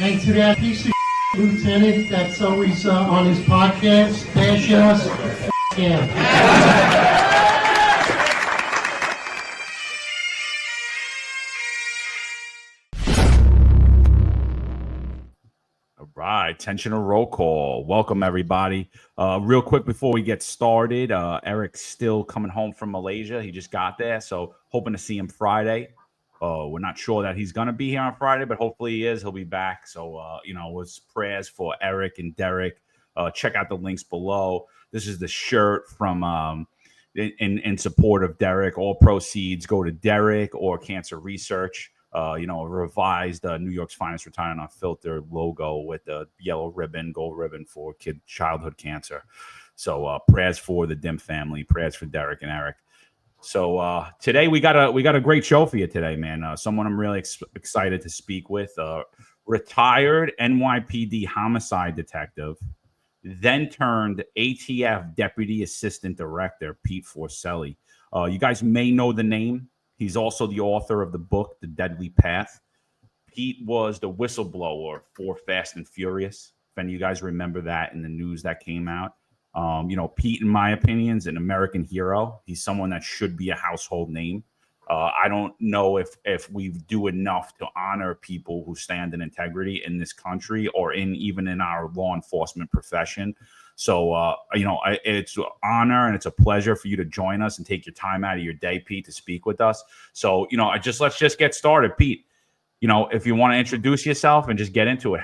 And to that piece of lieutenant that's always on his podcast, bash us, him. All right, tensional roll call. Welcome, everybody. Real quick before we get started, Eric's still coming home from Malaysia. He just got there, so hoping to see him Friday. We're not sure that he's going to be here on Friday, but hopefully he is. He'll be back. So, with prayers for Eric and Derek. Check out the links below. This is the shirt from in support of Derek. All proceeds go to Derek or cancer research. A revised New York's Finest Retiring Unfiltered logo with the yellow ribbon, gold ribbon for childhood cancer. So prayers for the Dim family, prayers for Derek and Eric. So today we got a great show for you today, man. Someone I'm really excited to speak with, retired NYPD Homicide Detective, then turned ATF Deputy Assistant Director, Pete Forcelli. You guys may know the name. He's also the author of the book, The Deadly Path. Pete was the whistleblower for Fast and Furious. If any of you guys remember that in the news that came out. Pete, in my opinion, is an American hero. He's someone that should be a household name. I don't know if we do enough to honor people who stand in integrity in this country or even in our law enforcement profession. So, it's an honor and it's a pleasure for you to join us and take your time out of your day, Pete, to speak with us. So, let's just get started, Pete. If you want to introduce yourself and just get into it,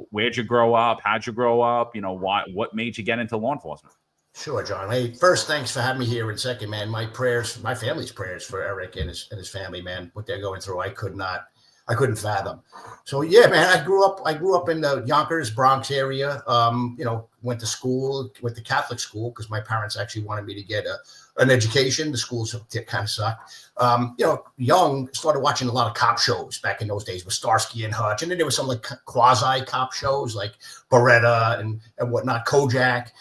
where'd you grow up? How'd you grow up? What made you get into law enforcement? Sure, John. Hey, first, thanks for having me here. And second, man, my family's prayers for Eric and his family, man, what they're going through. I couldn't fathom. So yeah, man, I grew up in the Yonkers, Bronx area. Went to Catholic school because my parents actually wanted me to get an education. The schools kind of sucked. Young, started watching a lot of cop shows back in those days with Starsky and Hutch. And then there was some like quasi cop shows like Beretta and whatnot, Kojak.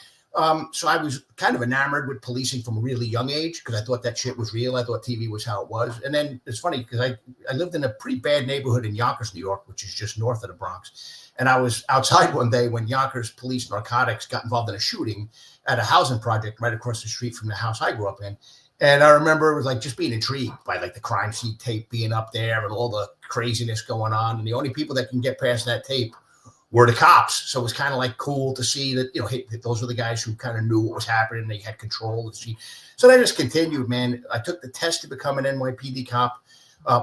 So I was kind of enamored with policing from a really young age because I thought that shit was real. I thought TV was how it was. And then it's funny because I lived in a pretty bad neighborhood in Yonkers, New York, which is just north of the Bronx. And I was outside one day when Yonkers police narcotics got involved in a shooting at a housing project right across the street from the house I grew up in. And I remember it was like just being intrigued by like the crime scene tape being up there and all the craziness going on. And the only people that can get past that tape were the cops. So it was kind of like cool to see that, hey, those were the guys who kind of knew what was happening. They had control of the scene. So that just continued, man. I took the test to become an NYPD cop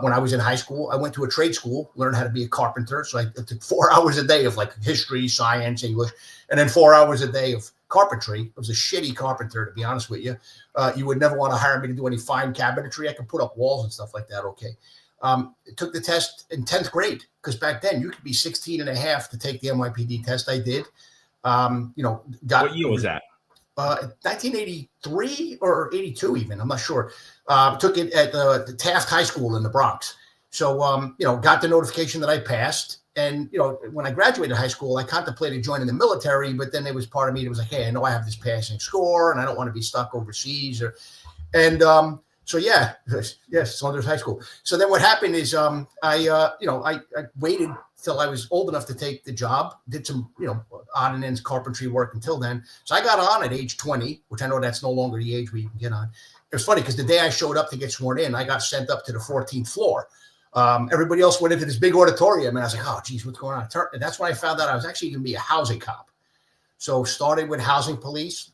when I was in high school. I went to a trade school, learned how to be a carpenter. So I took 4 hours a day of like history, science, English, and then 4 hours a day of carpentry. I was a shitty carpenter, to be honest with you. You would never want to hire me to do any fine cabinetry. I could put up walls and stuff like that. Okay. Took the test in 10th grade because back then you could be 16 and a half to take the NYPD test. I did. What year was that? 1983 or 82 even. I'm not sure. Took it at the Taft High School in the Bronx. So, got the notification that I passed. And, when I graduated high school, I contemplated joining the military, but then there was part of me that was like, hey, I know I have this passing score and I don't want to be stuck overseas So yeah, Saunders High School. So then what happened is I waited till I was old enough to take the job, did some, odd and ends carpentry work until then. So I got on at age 20, which I know that's no longer the age where you can get on. It was funny because the day I showed up to get sworn in, I got sent up to the 14th floor. Everybody else went into this big auditorium and I was like, oh, geez, what's going on? And that's when I found out I was actually going to be a housing cop. So started with housing police.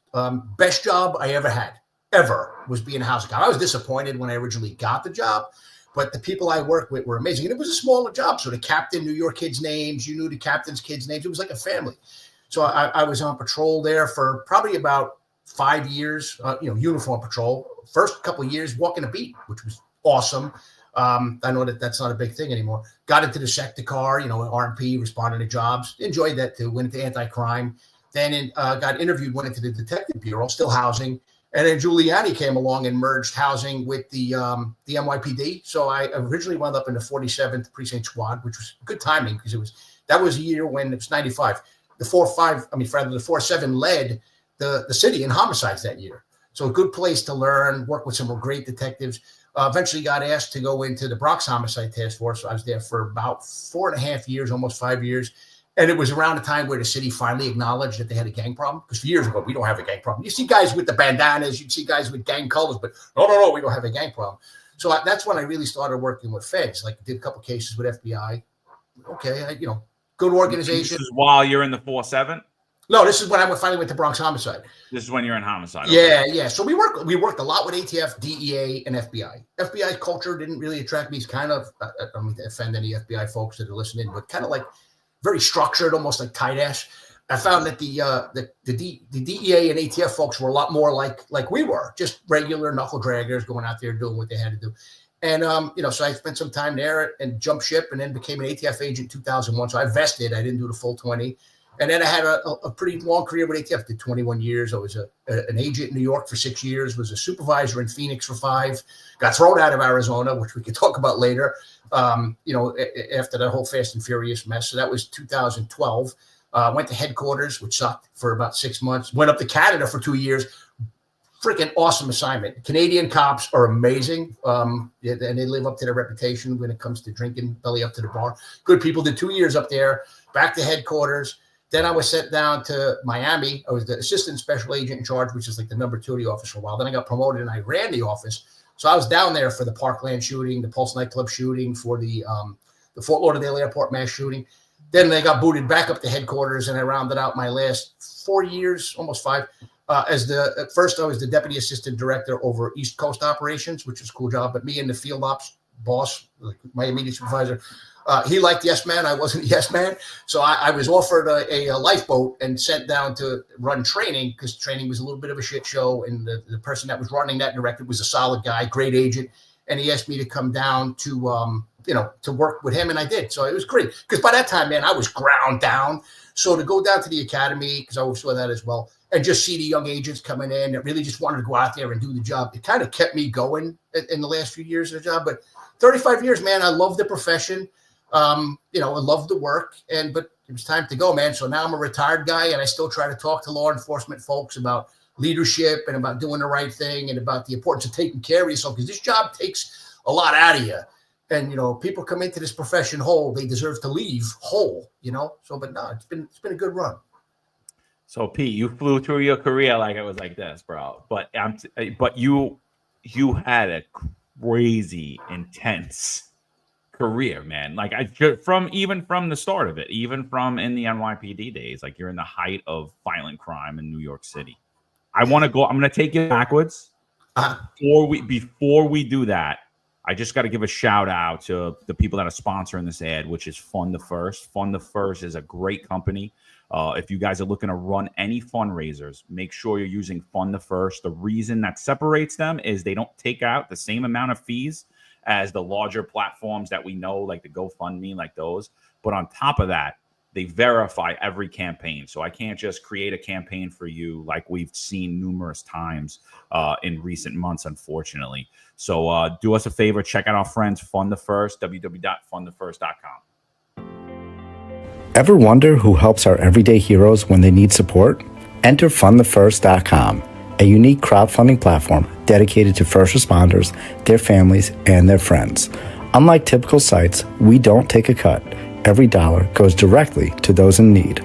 Best job I ever had. Ever was being a housing cop. I was disappointed when I originally got the job, but the people I worked with were amazing. And it was a smaller job. So the captain knew your kids' names. You knew the captain's kids' names. It was like a family. So I was on patrol there for probably about 5 years, uniform patrol. First couple of years walking a beat, which was awesome. I know that's not a big thing anymore. Got into the sector car, R&P, responding to jobs. Enjoyed that too. Went into anti-crime. Then got interviewed, went into the detective bureau, still housing. And then Giuliani came along and merged housing with the NYPD. So I originally wound up in the 47th Precinct Squad, which was good timing because that was a year when it was 95. The 4-7 led the city in homicides that year. So a good place to learn, work with some great detectives. Eventually got asked to go into the Bronx Homicide Task Force. I was there for about 4.5 years, almost 5 years. And it was around the time where the city finally acknowledged that they had a gang problem. Because years ago, we don't have a gang problem. You see guys with the bandanas, you see guys with gang colors, but no, we don't have a gang problem. So that's when I really started working with feds. Like did a couple cases with FBI. Okay, good organization. This is while you're in the 4-7? No, this is when I finally went to Bronx Homicide. This is when you're in homicide. Okay. Yeah. So we worked a lot with ATF, DEA, and FBI. FBI culture didn't really attract me. It's kind of, I don't mean to offend any FBI folks that are listening, but kind of like very structured, almost like tight ass. I found that the DEA and ATF folks were a lot more like we were, just regular knuckle draggers going out there doing what they had to do. And, so I spent some time there and jumped ship and then became an ATF agent in 2001. So I vested. I didn't do the full 20. And then I had a pretty long career with ATF. Did 21 years. I was an agent in New York for 6 years. Was a supervisor in Phoenix for 5. Got thrown out of Arizona, which we could talk about later. After that whole Fast and Furious mess. So that was 2012. Went to headquarters, which sucked for about 6 months. Went up to Canada for 2 years. Freaking awesome assignment. Canadian cops are amazing. And they live up to their reputation when it comes to drinking belly up to the bar. Good people. Did 2 years up there. Back to headquarters. Then I was sent down to Miami. I was the assistant special agent in charge, which is like the number 2 of the office for a while. Then I got promoted and I ran the office. So I was down there for the Parkland shooting, the Pulse nightclub shooting, for the Fort Lauderdale airport mass shooting. Then they got booted back up to headquarters, and I rounded out my last 4 years, almost 5, at first I was the deputy assistant director over East Coast operations, which was a cool job. But me and the field ops boss, like my immediate supervisor, he liked Yes Man. I wasn't Yes Man. So I was offered a lifeboat and sent down to run training, because training was a little bit of a shit show. And the person that was running that directive was a solid guy, great agent. And he asked me to come down to, to work with him. And I did. So it was great. Because by that time, man, I was ground down. So to go down to the academy, because I oversaw that as well, and just see the young agents coming in that really just wanted to go out there and do the job, it kind of kept me going in the last few years of the job. But 35 years, man, I love the profession. I love the work, but it was time to go, man. So now I'm a retired guy, and I still try to talk to law enforcement folks about leadership and about doing the right thing and about the importance of taking care of yourself, because this job takes a lot out of you. And, people come into this profession whole, they deserve to leave whole, so, but no, it's been a good run. So Pete, you flew through your career like it was like this, bro. But you had a crazy intense career, man. Like from the start of it, even from in the NYPD days, like you're in the height of violent crime in New York City. I'm going to take you backwards. Before we do that, I just got to give a shout out to the people that are sponsoring this ad, which is Fund the First. Fund the First is a great company. If you guys are looking to run any fundraisers, make sure you're using Fund the First. The reason that separates them is they don't take out the same amount of fees as the larger platforms that we know, like the GoFundMe, like those. But on top of that, they verify every campaign. So I can't just create a campaign for you like we've seen numerous times in recent months, unfortunately. So do us a favor, check out our friends, Fund the First, www.fundthefirst.com. Ever wonder who helps our everyday heroes when they need support? Enter fundthefirst.com, a unique crowdfunding platform dedicated to first responders, their families, and their friends. Unlike typical sites, we don't take a cut. Every dollar goes directly to those in need.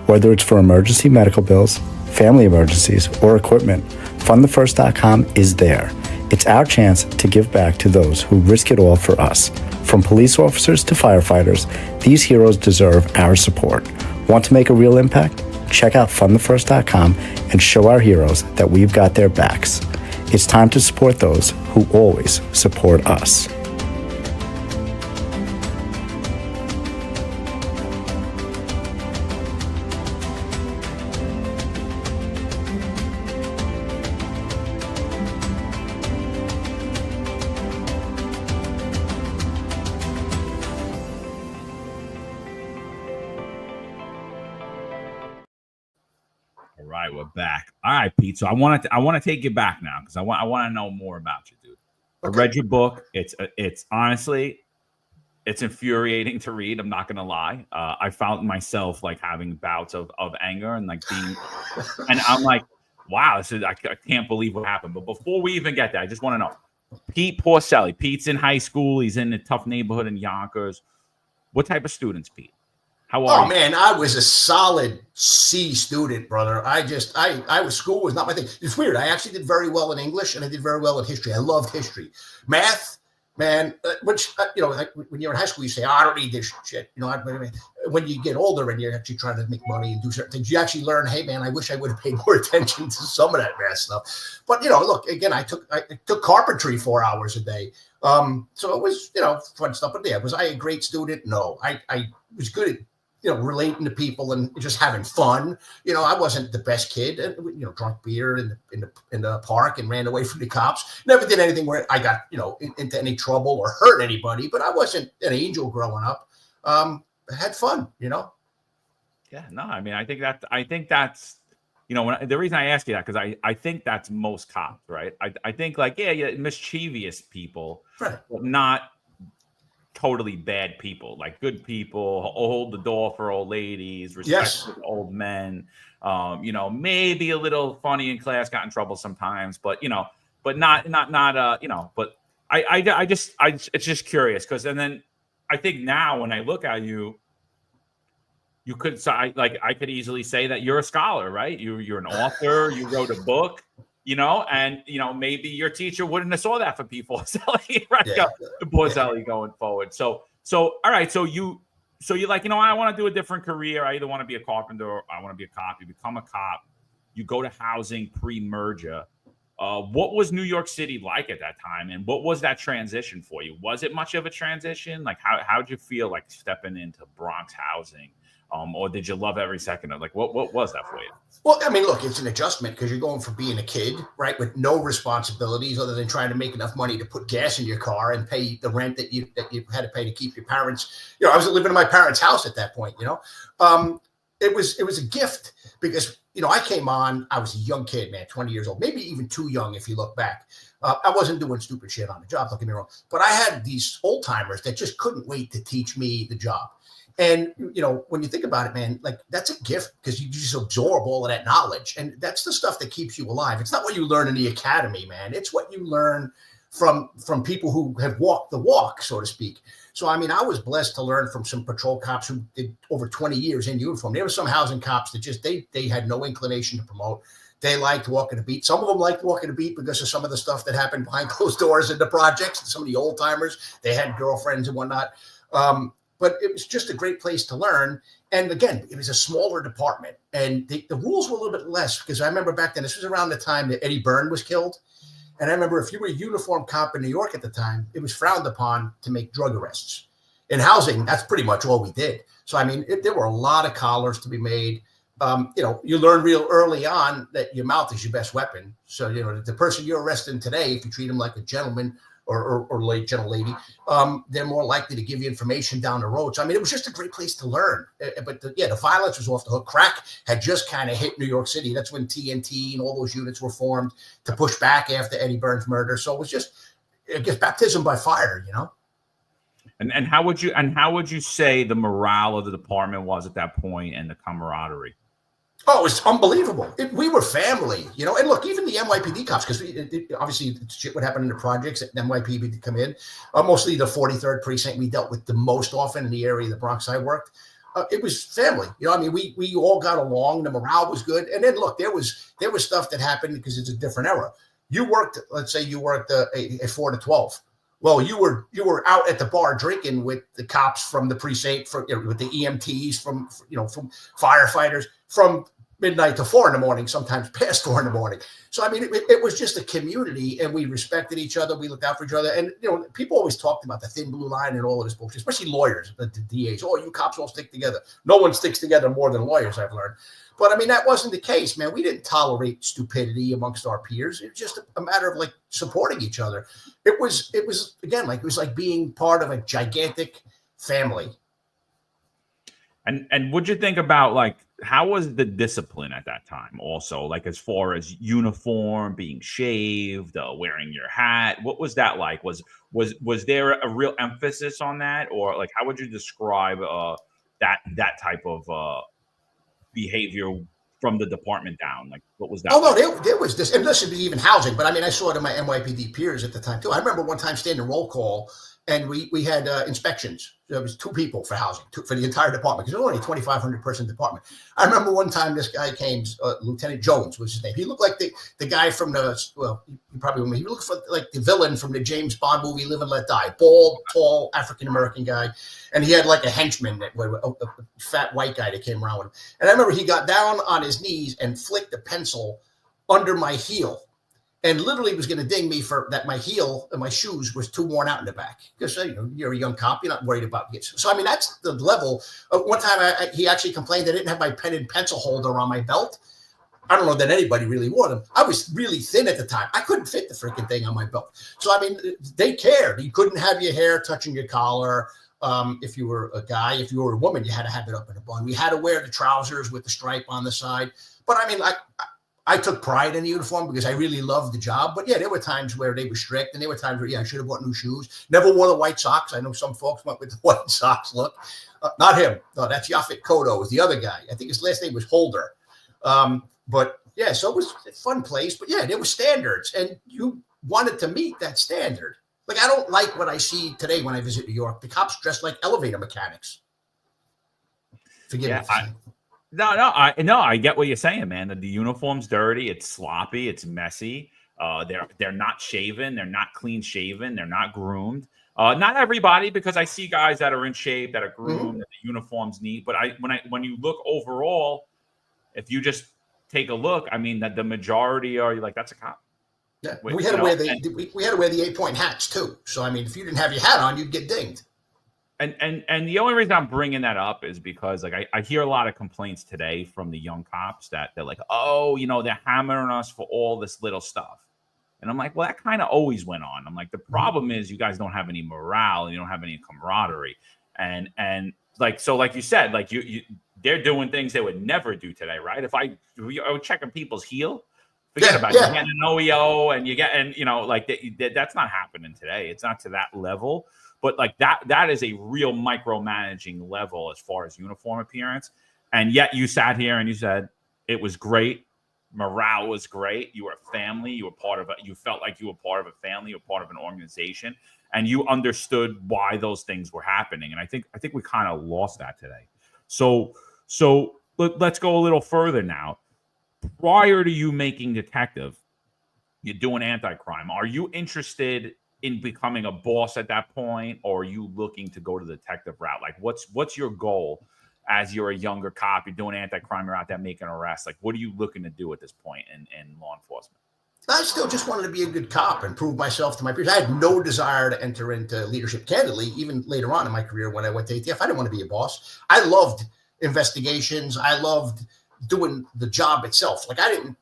Whether it's for emergency medical bills, family emergencies, or equipment, fundthefirst.com is there. It's our chance to give back to those who risk it all for us. From police officers to firefighters, these heroes deserve our support. Want to make a real impact? Check out fundthefirst.com and show our heroes that we've got their backs. It's time to support those who always support us. We're back. All right, Pete. So I want to take you back now, because I want to know more about you, dude. Okay. I read your book. It's honestly, it's infuriating to read. I'm not gonna lie. I found myself like having bouts of anger and like being, and I'm like, Wow, I can't believe what happened. But before we even get there, I just want to know, Pete Forcelli. Pete's in high school. He's in a tough neighborhood in Yonkers. What type of students, Pete? How are you? Oh man, I was a solid C student, brother. School was not my thing. It's weird. I actually did very well in English and I did very well in history. I loved history. Math, man, which, like when you're in high school, you say, oh, I don't need this shit. When you get older and you're actually trying to make money and do certain things, you actually learn, hey man, I wish I would have paid more attention to some of that math stuff. But, look, again, I took carpentry 4 hours a day. So it was, fun stuff. But yeah, was I a great student? No, I was good at, relating to people and just having fun. I wasn't the best kid, and drunk beer in the park and ran away from the cops. Never did anything where I got, into any trouble or hurt anybody, but I wasn't an angel growing up. I had fun, Yeah, no, I mean, I think that's, the reason I ask you that, because I think that's most cops, right? I think like, yeah, mischievous people, right, but not totally bad people, like good people, hold the door for old ladies, respect old men, maybe a little funny in class, got in trouble sometimes, but but not but it's just curious, because and then I think now when I look at you could say, I could easily say that you're a scholar, right? You're an author, you wrote a book, and maybe your teacher wouldn't have saw that for people, right? The Forcelli going forward. So all right, so you're like, I want to do a different career. I either want to be a carpenter or I want to be a cop. You become a cop. You go to housing pre-merger. What was New York City like at that time, and what was that transition for you? Was it much of a transition? Like, how'd you feel like stepping into Bronx housing? Or did you love every second of, like, what was that for you? Well, I mean, look, it's an adjustment because you're going from being a kid, right, with no responsibilities other than trying to make enough money to put gas in your car and pay the rent that you had to pay to keep your parents. I was living in my parents' house at that point. It was a gift because I came on. I was a young kid, man, 20 years old, maybe even too young if you look back. I wasn't doing stupid shit on the job. Don't get me wrong, but I had these old timers that just couldn't wait to teach me the job. And, when you think about it, man, like that's a gift because you just absorb all of that knowledge. And that's the stuff that keeps you alive. It's not what you learn in the academy, man. It's what you learn from people who have walked the walk, so to speak. So, I mean, I was blessed to learn from some patrol cops who did over 20 years in uniform. There were some housing cops that just, they had no inclination to promote. They liked walking the beat. Some of them liked walking the beat because of some of the stuff that happened behind closed doors in the projects. Some of the old timers, they had girlfriends and whatnot. But it was just a great place to learn. And again, it was a smaller department and the rules were a little bit less because I remember back then, this was around the time that Eddie Byrne was killed. And I remember if you were a uniformed cop in New York at the time, it was frowned upon to make drug arrests. In housing, that's pretty much all we did. So, I mean, there were a lot of collars to be made. You learn real early on that your mouth is your best weapon. So, the person you're arresting today, if you treat him like a gentleman, or late gentle lady, they're more likely to give you information down the road. So, I mean, it was just a great place to learn. But the violence was off the hook. Crack had just kind of hit New York City. That's when TNT and all those units were formed to push back after Eddie Byrne's murder. So it was just, I guess, baptism by fire, And how would you say the morale of the department was at that point and the camaraderie? Oh, it was unbelievable. We were family, and look, even the NYPD cops, because obviously shit would happen in the projects that NYPD would come in. Mostly the 43rd precinct we dealt with the most often in the area of the Bronx I worked. It was family. We all got along. The morale was good. And then look, there was stuff that happened because it's a different era. Let's say you worked a 4 to 12. Well, you were out at the bar drinking with the cops from the precinct, with the EMTs, from firefighters, from midnight to 4 a.m, sometimes past 4 a.m. So, I mean, it was just a community and we respected each other. We looked out for each other. And, people always talked about the thin blue line and all of this bullshit, especially lawyers, the DAs. Oh, you cops all stick together. No one sticks together more than lawyers, I've learned. But, I mean, that wasn't the case, man. We didn't tolerate stupidity amongst our peers. It was just a matter of, like, supporting each other. It was again, like, it was like being part of a gigantic family. And what'd you think about, like, how was the discipline at that time also, like, as far as uniform, being shaved, wearing your hat? What was that like? Was there a real emphasis on that? Or, like, how would you describe that type of behavior from the department down? Like, what was that? Oh, no, like? there was this, and listen, even housing, but I mean, I saw it in my NYPD peers at the time, too. I remember one time standing roll call, and we had inspections. There was 2 people for housing, for the entire department, because it was only a 2,500 person department. I remember one time this guy came, Lieutenant Jones was his name. He looked like the guy from you probably remember. He looked for like the villain from the James Bond movie Live and Let Die. Bald, tall, African-American guy. And he had like a henchman, a fat white guy that came around with him. And I remember he got down on his knees and flicked a pencil under my heel. And literally was going to ding me for that. My heel and my shoes was too worn out in the back, because you're a young cop, you're not worried about it. So I mean, that's the level. One time he actually complained I didn't have my pen and pencil holder on my belt. I don't know that anybody really wore them. I was really thin at the time. I couldn't fit the freaking thing on my belt. So I mean, they cared. You couldn't have your hair touching your collar. If you were a guy, if you were a woman, you had to have it up in a bun. We had to wear the trousers with the stripe on the side. But I mean, I took pride in the uniform because I really loved the job. But yeah, there were times where they were strict, and there were times where, I should have bought new shoes. Never wore the white socks. I know some folks went with the white socks look. Not him. No, that's Yaphet Kodo, was the other guy. I think his last name was Holder. But yeah, so it was a fun place. But yeah, there were standards, and you wanted to meet that standard. Like, I don't like what I see today when I visit New York. The cops dress like elevator mechanics. Forgive me. No, I get what you're saying, man. The uniform's dirty, it's sloppy, it's messy. They're not shaven, they're not clean shaven, they're not groomed. Not everybody, because I see guys that are in shape, that are groomed, and the uniform's neat. But when you look overall, if you just take a look, I mean, that the majority are like, that's a cop. Yeah, we had to wear the 8-point hats too. So I mean, if you didn't have your hat on, you'd get dinged. And the only reason I'm bringing that up is because, like, I hear a lot of complaints today from the young cops that they're like, oh, they're hammering us for all this little stuff. And I'm like, well, that kind of always went on. I'm like, the problem is you guys don't have any morale and you don't have any camaraderie. And like, so like you said, like they're doing things they would never do today, right? If I was checking people's heel, forget about it. You get an OEO and that's not happening today. It's not to that level. But like that is a real micromanaging level as far as uniform appearance. And yet you sat here and you said it was great. Morale was great. You were a family. You felt like you were part of a family. You were part of an organization, and you understood why those things were happening. And I think we kind of lost that today. So let's go a little further now. Prior to you making detective, you're doing anti-crime. Are you interested in becoming a boss at that point, or are you looking to go to the detective route? Like, what's your goal as you're a younger cop? You're doing anti-crime, you're out there making arrests. Like, what are you looking to do at this point in law enforcement? I still just wanted to be a good cop and prove myself to my peers. I had no desire to enter into leadership. Candidly, even later on in my career when I went to ATF, I didn't want to be a boss. I loved investigations. I loved doing the job itself. Like, I didn't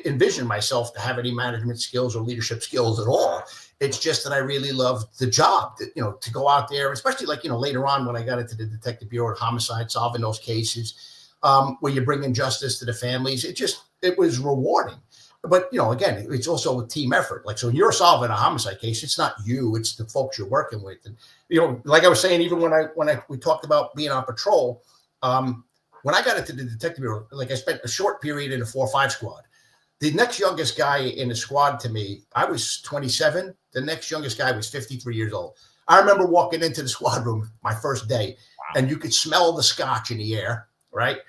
envision myself to have any management skills or leadership skills at all. It's just that I really loved the job, to go out there, especially later on when I got into the Detective Bureau of Homicide, solving those cases where you bring in justice to the families. It was rewarding. But, again, it's also a team effort. Like, so you're solving a homicide case. It's not you, it's the folks you're working with. And, like I was saying, even when we talked about being on patrol, when I got into the Detective Bureau, like, I spent a short period in the 4-5 squad. The next youngest guy in the squad to me, I was 27. The next youngest guy was 53 years old. I remember walking into the squad room my first day, and you could smell the scotch in the air, right?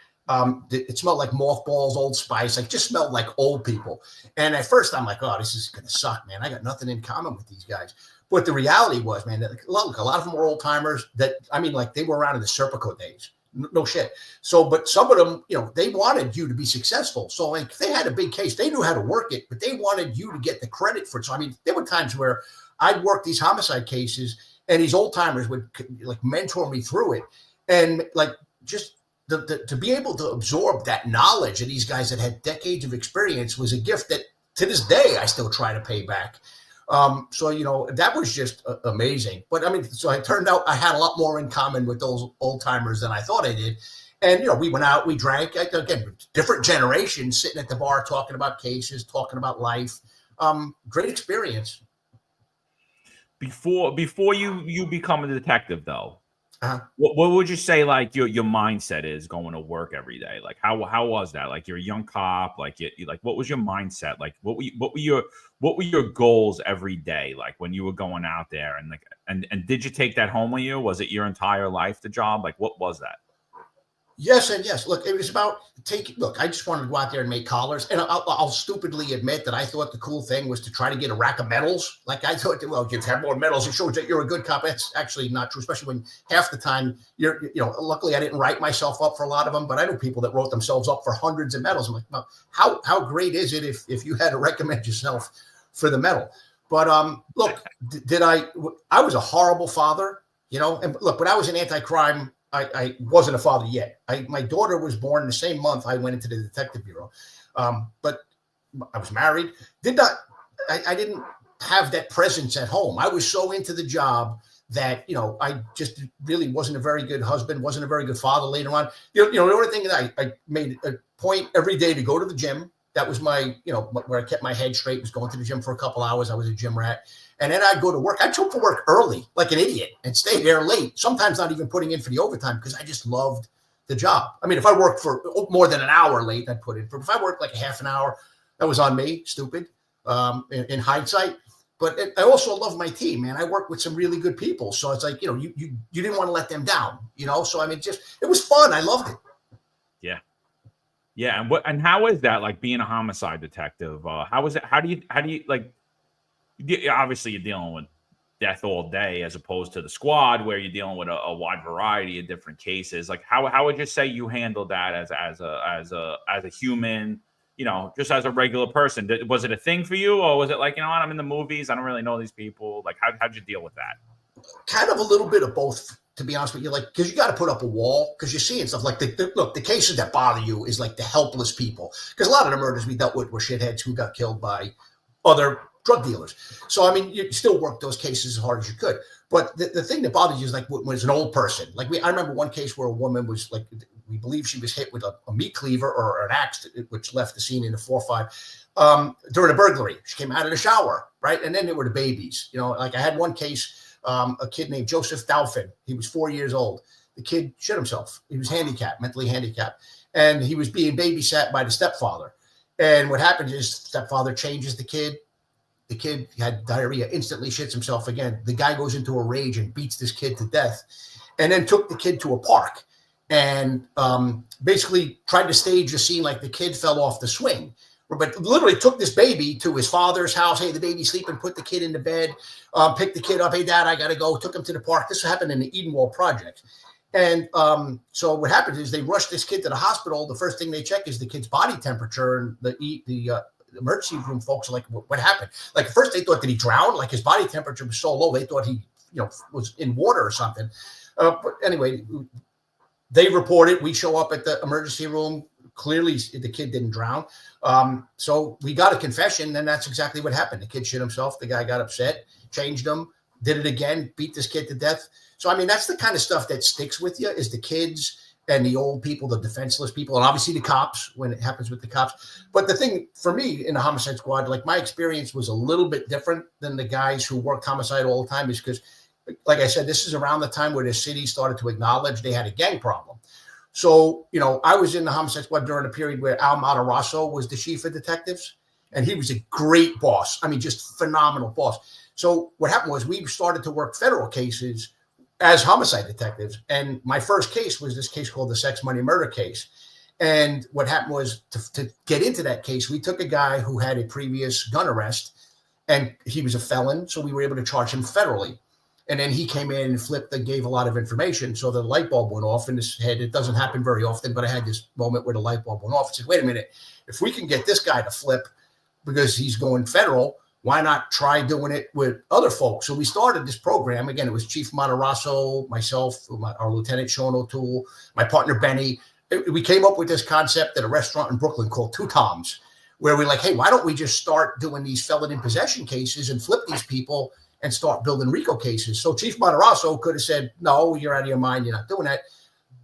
It smelled like mothballs, Old Spice. Like, just smelled like old people. And at first I'm like, oh, this is going to suck, man. I got nothing in common with these guys. But the reality was, man, that, look, a lot of them were old timers they were around in the Serpico days. No shit. So, but some of them, they wanted you to be successful. So, like, if they had a big case, they knew how to work it, but they wanted you to get the credit for it. So, I mean, there were times where I'd work these homicide cases, and these old timers would like mentor me through it, and like just to be able to absorb that knowledge of these guys that had decades of experience was a gift that to this day I still try to pay back. So, that was just amazing. But I mean, so it turned out I had a lot more in common with those old timers than I thought I did. And, we went out, we drank, again, different generations sitting at the bar, talking about cases, talking about life. Great experience. Before you become a detective, though, What would you say like your mindset is going to work every day? Like how was that? Like you're a young cop, like you like what was your mindset? Like what were your goals every day? Like when you were going out there and like and did you take that home with you? Was it your entire life, the job? Like what was that? Yes and yes. Look, it was about look, I just wanted to go out there and make collars. And I'll stupidly admit that I thought the cool thing was to try to get a rack of medals. Like I thought, well, you have more medals. It shows that you're a good cop. That's actually not true, especially when half the time luckily I didn't write myself up for a lot of them, but I knew people that wrote themselves up for hundreds of medals. I'm like, well, how great is it if you had to recommend yourself for the medal? But look, I was a horrible father, and look, when I was in anti-crime, I wasn't a father yet. My daughter was born the same month I went into the detective bureau. But I was married. I didn't have that presence at home. I was so into the job that, I just really wasn't a very good husband, wasn't a very good father later on. The only thing that I made a point every day to go to the gym. That was my, where I kept my head straight, was going to the gym for a couple hours. I was a gym rat. And then I'd go to work. I'd show up for work early, like an idiot, and stay there late, sometimes not even putting in for the overtime because I just loved the job. I mean, if I worked for more than an hour late, I'd put in. But if I worked like a half an hour, that was on me, stupid, in hindsight. But I also love my team, man. I work with some really good people. So it's like, you didn't want to let them down, So, I mean, it was fun. I loved it. Yeah. Yeah. And how is that, like being a homicide detective? How is it? How do you like, obviously you're dealing with death all day as opposed to the squad where you're dealing with a wide variety of different cases. Like how would you say you handled that as a human, just as a regular person? Was it a thing for you, or was it like, I'm in the movies, I don't really know these people? Like how'd you deal with that? Kind of a little bit of both, to be honest with you, like, because you got to put up a wall because you're seeing stuff like the cases that bother you is like the helpless people. Because a lot of the murders we dealt with were shitheads who got killed by other drug dealers. So, I mean, you still work those cases as hard as you could. But the thing that bothers you is like when it's an old person. Like I remember one case where a woman was like, we believe she was hit with a meat cleaver or an axe, which left the scene in a 4-5 during a burglary. She came out of the shower, right? And then there were the babies. Like I had one case, a kid named Joseph Dalphin. He was 4 years old. The kid shit himself. He was handicapped, mentally handicapped. And he was being babysat by the stepfather. And what happened is stepfather changes the kid. The kid had diarrhea, instantly shits himself again. The guy goes into a rage and beats this kid to death, and then took the kid to a park and basically tried to stage a scene like the kid fell off the swing. But literally took this baby to his father's house. Hey, the baby's sleeping, put the kid into bed, picked the kid up. Hey, Dad, I got to go. Took him to the park. This happened in the Edenwald Project. And so what happened is they rushed this kid to the hospital. The first thing they check is the kid's body temperature, and the emergency room folks are like, what happened? Like, first they thought that he drowned, like his body temperature was so low, they thought he, was in water or something. But anyway, they report it. We show up at the emergency room. Clearly, the kid didn't drown. So we got a confession, and that's exactly what happened. The kid shit himself. The guy got upset, changed him, did it again, beat this kid to death. So, I mean, that's the kind of stuff that sticks with you, is the kids and the old people, the defenseless people, and obviously the cops when it happens with the cops. But the thing for me in the homicide squad, like my experience was a little bit different than the guys who worked homicide all the time, is because, like I said, this is around the time where the city started to acknowledge they had a gang problem. So, I was in the homicide squad during a period where Al Matarazzo was the chief of detectives, and he was a great boss. I mean, just phenomenal boss. So what happened was we started to work federal cases as homicide detectives. And my first case was this case called the sex, money, murder case. And what happened was to get into that case, we took a guy who had a previous gun arrest, and he was a felon. So we were able to charge him federally. And then he came in and flipped and gave a lot of information. So the light bulb went off in his head. It doesn't happen very often, but I had this moment where the light bulb went off. I said, wait a minute, if we can get this guy to flip because he's going federal, why not try doing it with other folks? So we started this program. Again, it was Chief Matarazzo, myself, our Lieutenant Sean O'Toole, my partner Benny. We came up with this concept at a restaurant in Brooklyn called Two Toms, where we're like, hey, why don't we just start doing these felon in possession cases and flip these people and start building RICO cases? So Chief Matarazzo could have said, no, you're out of your mind. You're not doing that.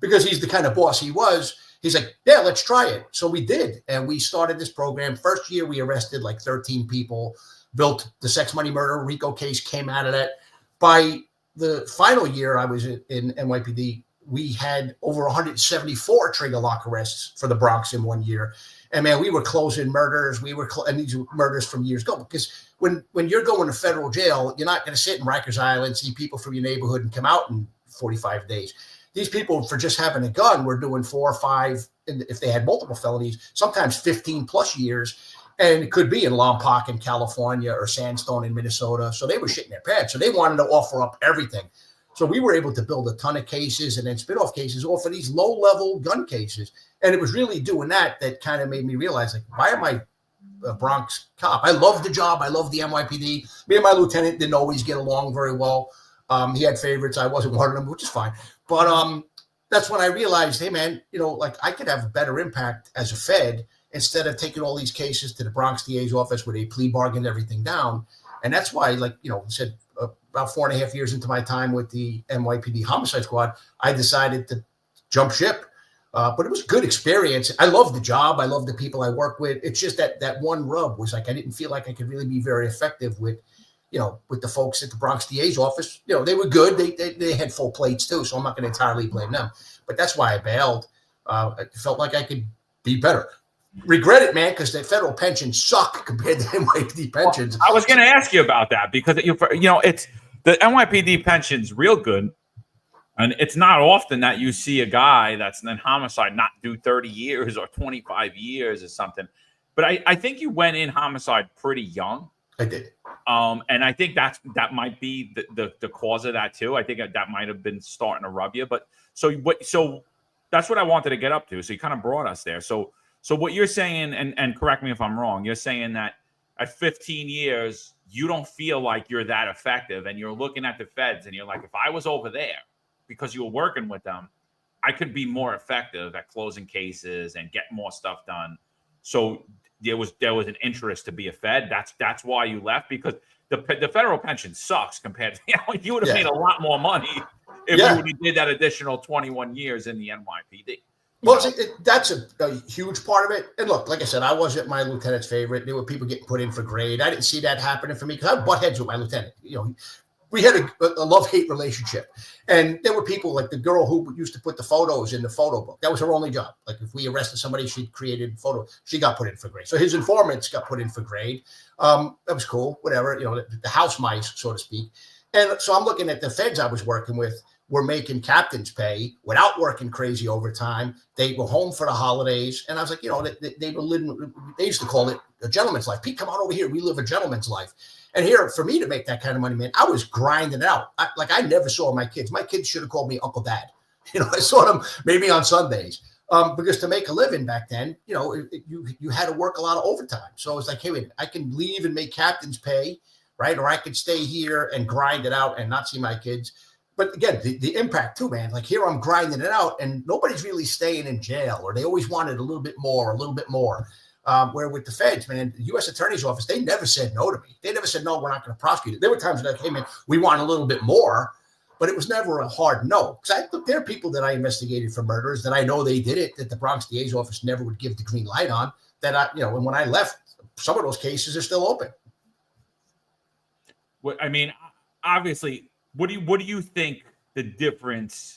Because he's the kind of boss he was. He's like, yeah, let's try it. So we did. And we started this program. First year, we arrested like 13 people. Built the sex, money, murder RICO case, came out of that. By the final year I was in NYPD, we had over 174 trigger lock arrests for the Bronx in 1 year. And man, we were closing murders. And these were murders from years ago, because when you're going to federal jail, you're not going to sit in Rikers Island, see people from your neighborhood and come out in 45 days. These people, for just having a gun, were doing 4 or 5, and if they had multiple felonies, sometimes 15 plus years. And it could be in Lompoc in California or Sandstone in Minnesota. So they were shitting their pants. So they wanted to offer up everything. So we were able to build a ton of cases and then spin-off cases all for these low-level gun cases. And it was really doing that kind of made me realize, like, why am I a Bronx cop? I love the job. I love the NYPD. Me and my lieutenant didn't always get along very well. He had favorites. I wasn't one of them, which is fine. But that's when I realized, hey, man, like, I could have a better impact as a Fed instead of taking all these cases to the Bronx DA's office where they plea bargained everything down. And that's why, like, said about 4.5 years into my time with the NYPD Homicide Squad, I decided to jump ship. But it was a good experience. I love the job. I love the people I work with. It's just that one rub was, like, I didn't feel like I could really be very effective with the folks at the Bronx DA's office. They were good. They had full plates too, so I'm not going to entirely blame them. But that's why I bailed. I felt like I could be better. Regret it, man, because the federal pensions suck compared to NYPD pensions. I was going to ask you about that, because it's the NYPD pension's real good, and it's not often that you see a guy that's in homicide not do 30 years or 25 years or something. But I think you went in homicide pretty young. I did. And I think that might be the cause of that too. I think that might have been starting to rub you. But so that's what I wanted to get up to. So you kind of brought us there. So what you're saying, and correct me if I'm wrong, you're saying that at 15 years, you don't feel like you're that effective, and you're looking at the feds and you're like, if I was over there, because you were working with them, I could be more effective at closing cases and get more stuff done. So there was an interest to be a Fed. That's why you left, because the federal pension sucks compared to, you would have made a lot more money if you would have did that additional 21 years in the NYPD. Well, that's a huge part of it. And look, like I said, I wasn't my lieutenant's favorite. There were people getting put in for grade. I didn't see that happening for me because I butt heads with my lieutenant. We had a love-hate relationship. And there were people like the girl who used to put the photos in the photo book. That was her only job. Like, if we arrested somebody, she created photos. She got put in for grade. So his informants got put in for grade. That was cool, whatever, the house mice, so to speak. And so I'm looking at the feds I was working with were making captains pay without working crazy overtime. They were home for the holidays. And I was like, they were living, they used to call it a gentleman's life. Pete, come on over here. We live a gentleman's life. And here, for me to make that kind of money, man, I was grinding it out. I never saw my kids. My kids should have called me Uncle Dad. I saw them maybe on Sundays. Because to make a living back then, you had to work a lot of overtime. So it's like, hey, wait, I can leave and make captains pay, right? Or I could stay here and grind it out and not see my kids. But again, the impact too, man. Like, here I'm grinding it out and nobody's really staying in jail, or they always wanted a little bit more. Where with the feds, man, the U.S. Attorney's Office, they never said no to me. They never said, no, we're not going to prosecute it. There were times like, hey, man, we want a little bit more, but it was never a hard no. Because there are people that I investigated for murders that I know they did it, that the Bronx DA's office never would give the green light on, that and when I left, some of those cases are still open. Well, I mean, obviously, what do you think the difference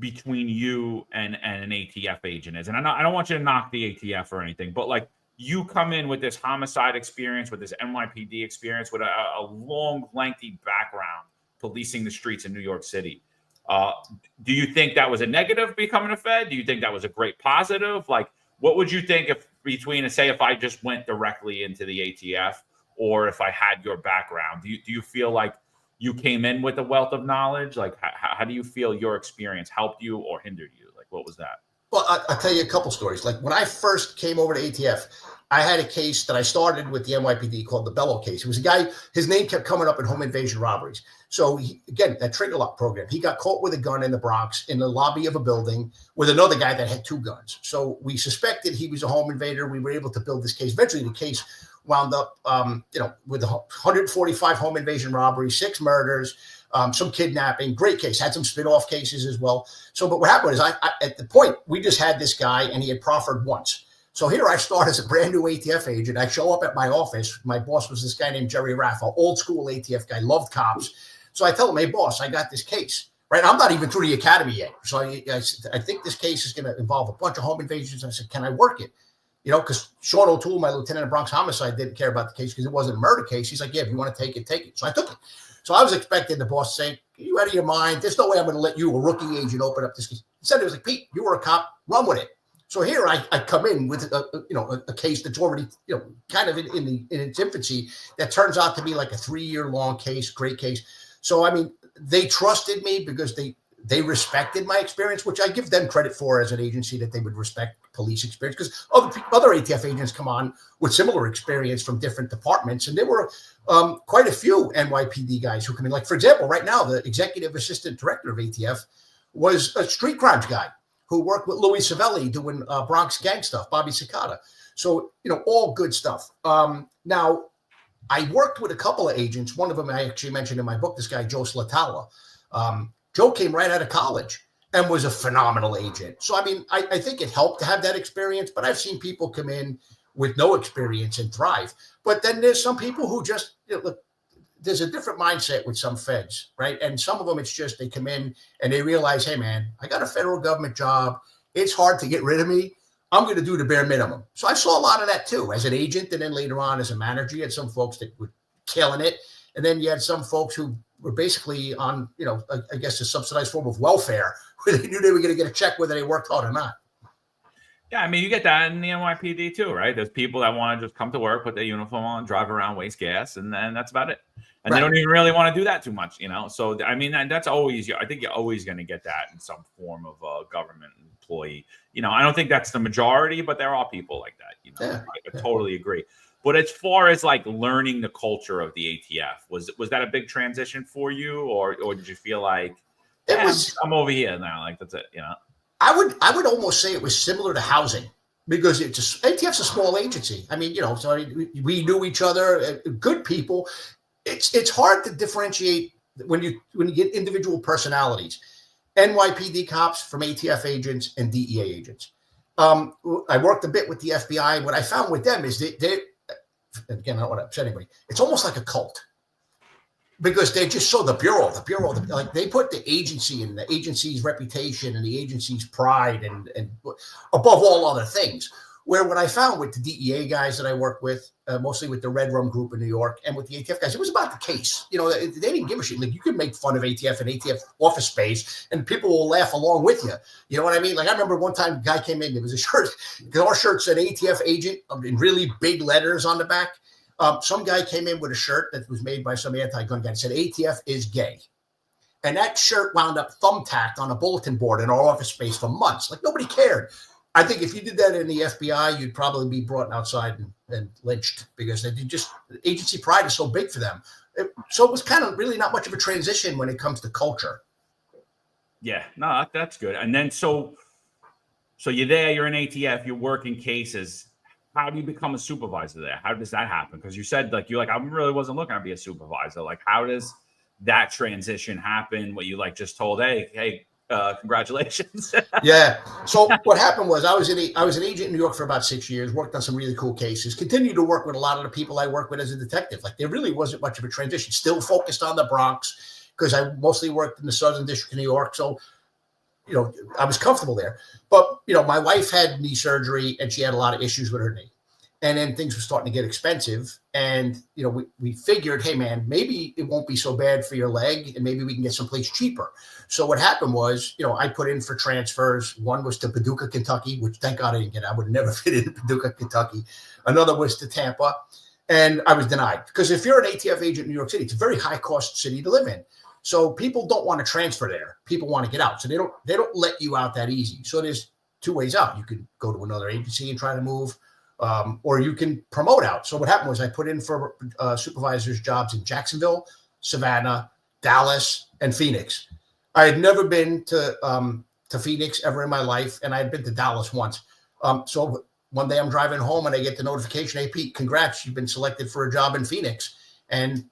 between you and an ATF agent is? And I don't want you to knock the ATF or anything, but like, you come in with this homicide experience, with this NYPD experience, with a long, lengthy background policing the streets in New York City. Do you think that was a negative becoming a Fed? Do you think that was a great positive? Like, what would you think if I just went directly into the ATF, or if I had your background? Do you feel like you came in with a wealth of knowledge? Like, how do you feel your experience helped you or hindered you? Like, what was that? Well, I'll tell you a couple stories. Like, when I first came over to ATF, I had a case that I started with the NYPD called the Bellow case. It was a guy, his name kept coming up in home invasion robberies. So again, that trigger lock program, he got caught with a gun in the Bronx in the lobby of a building with another guy that had 2 guns. So we suspected he was a home invader. We were able to build this case. Eventually the case wound up, with 145 home invasion robberies, 6 murders, some kidnapping. Great case. Had some spin-off cases as well. So, but what happened is I at the point, we just had this guy and he had proffered once. So here I start as a brand new ATF agent. I show up at my office. My boss was this guy named Jerry Raffa, old school ATF guy, loved cops. So I tell him, hey, boss, I got this case. Right. I'm not even through the academy yet. So I think this case is going to involve a bunch of home invasions. I said, can I work it? Because Sean O'Toole, my lieutenant of Bronx Homicide, didn't care about the case because it wasn't a murder case. He's like, yeah, if you want to take it, take it. So I took it. So I was expecting the boss to say, are you out of your mind? There's no way I'm going to let you, a rookie agent, open up this case. Instead, it was like, Pete, you were a cop, run with it. So here I come in with a case that's already kind of in its infancy that turns out to be like a 3-year long case, great case. So I mean, they trusted me because they respected my experience, which I give them credit for as an agency, that they would respect police experience, because other ATF agents come on with similar experience from different departments, and there were quite a few NYPD guys who come in. Like, for example, right now the executive assistant director of ATF was a street crimes guy who worked with Louis Savelli doing Bronx gang stuff, Bobby Cicada. So, all good stuff. Now, I worked with a couple of agents. One of them I actually mentioned in my book, this guy, Joe Slatala. Joe came right out of college and was a phenomenal agent. So, I mean, I think it helped to have that experience, but I've seen people come in with no experience and thrive. But then there's some people who just, look, there's a different mindset with some feds, right? And some of them, it's just they come in and they realize, hey, man, I got a federal government job. It's hard to get rid of me. I'm going to do the bare minimum. So I saw a lot of that too, as an agent, and then later on as a manager. You had some folks that were killing it, and then you had some folks who were basically on, I guess, a subsidized form of welfare, where they knew they were going to get a check whether they worked hard or not. Yeah, I mean, you get that in the NYPD too, right? There's people that want to just come to work, put their uniform on, drive around, waste gas, and then that's about it. And They don't even really want to do that too much, So, I mean, that's always, I think you're always going to get that in some form of a government employee. I don't think that's the majority, but there are people like that. I totally agree. But as far as like learning the culture of the ATF, was that a big transition for you, or did you feel like I'm over here now, like that's it? I would almost say it was similar to housing, because ATF's a small agency. I mean, so we knew each other, good people. It's hard to differentiate when you get individual personalities. NYPD cops from ATF agents and DEA agents. I worked a bit with the FBI. What I found with them is they again, I don't want to upset anybody. It's almost like a cult, because they're just so the bureau, like they put the agency and the agency's reputation and the agency's pride and above all other things. Where what I found with the DEA guys that I work with, mostly with the Red Rum Group in New York, and with the ATF guys, it was about the case. They didn't give a shit. Like, you could make fun of ATF and ATF office space, and people will laugh along with you. You know what I mean? Like, I remember one time a guy came in, there was a shirt, because our shirt said ATF agent in really big letters on the back. Some guy came in with a shirt that was made by some anti-gun guy and said ATF is gay. And that shirt wound up thumbtacked on a bulletin board in our office space for months. Like, nobody cared. I think if you did that in the FBI, you'd probably be brought outside and lynched, because they just, agency pride is so big for them. So it was kind of really not much of a transition when it comes to culture. Yeah, no, that's good. And then so you're there, you're in ATF, you're working cases. How do you become a supervisor there? How does that happen? Because you said I really wasn't looking to be a supervisor. Like, how does that transition happen? What you just told, hey, congratulations. Yeah. So what happened was I was an agent in New York for about 6 years, worked on some really cool cases, continued to work with a lot of the people I work with as a detective. Like, there really wasn't much of a transition, still focused on the Bronx, because I mostly worked in the Southern District of New York. So, I was comfortable there. But, my wife had knee surgery and she had a lot of issues with her knee. And then things were starting to get expensive. And, we figured, hey, man, maybe it won't be so bad for your leg, and maybe we can get someplace cheaper. So what happened was, I put in for transfers. One was to Paducah, Kentucky, which thank God I didn't get. I would never fit in Paducah, Kentucky. Another was to Tampa. And I was denied, because if you're an ATF agent in New York City, it's a very high cost city to live in. So people don't want to transfer there. People want to get out. So they don't let you out that easy. So there's two ways out. You could go to another agency and try to move, or you can promote out. So what happened was I put in for supervisors' jobs in Jacksonville, Savannah, Dallas, and Phoenix. I had never been to Phoenix ever in my life, and I had been to Dallas once. So one day I'm driving home and I get the notification, hey, Pete, congrats, you've been selected for a job in Phoenix. And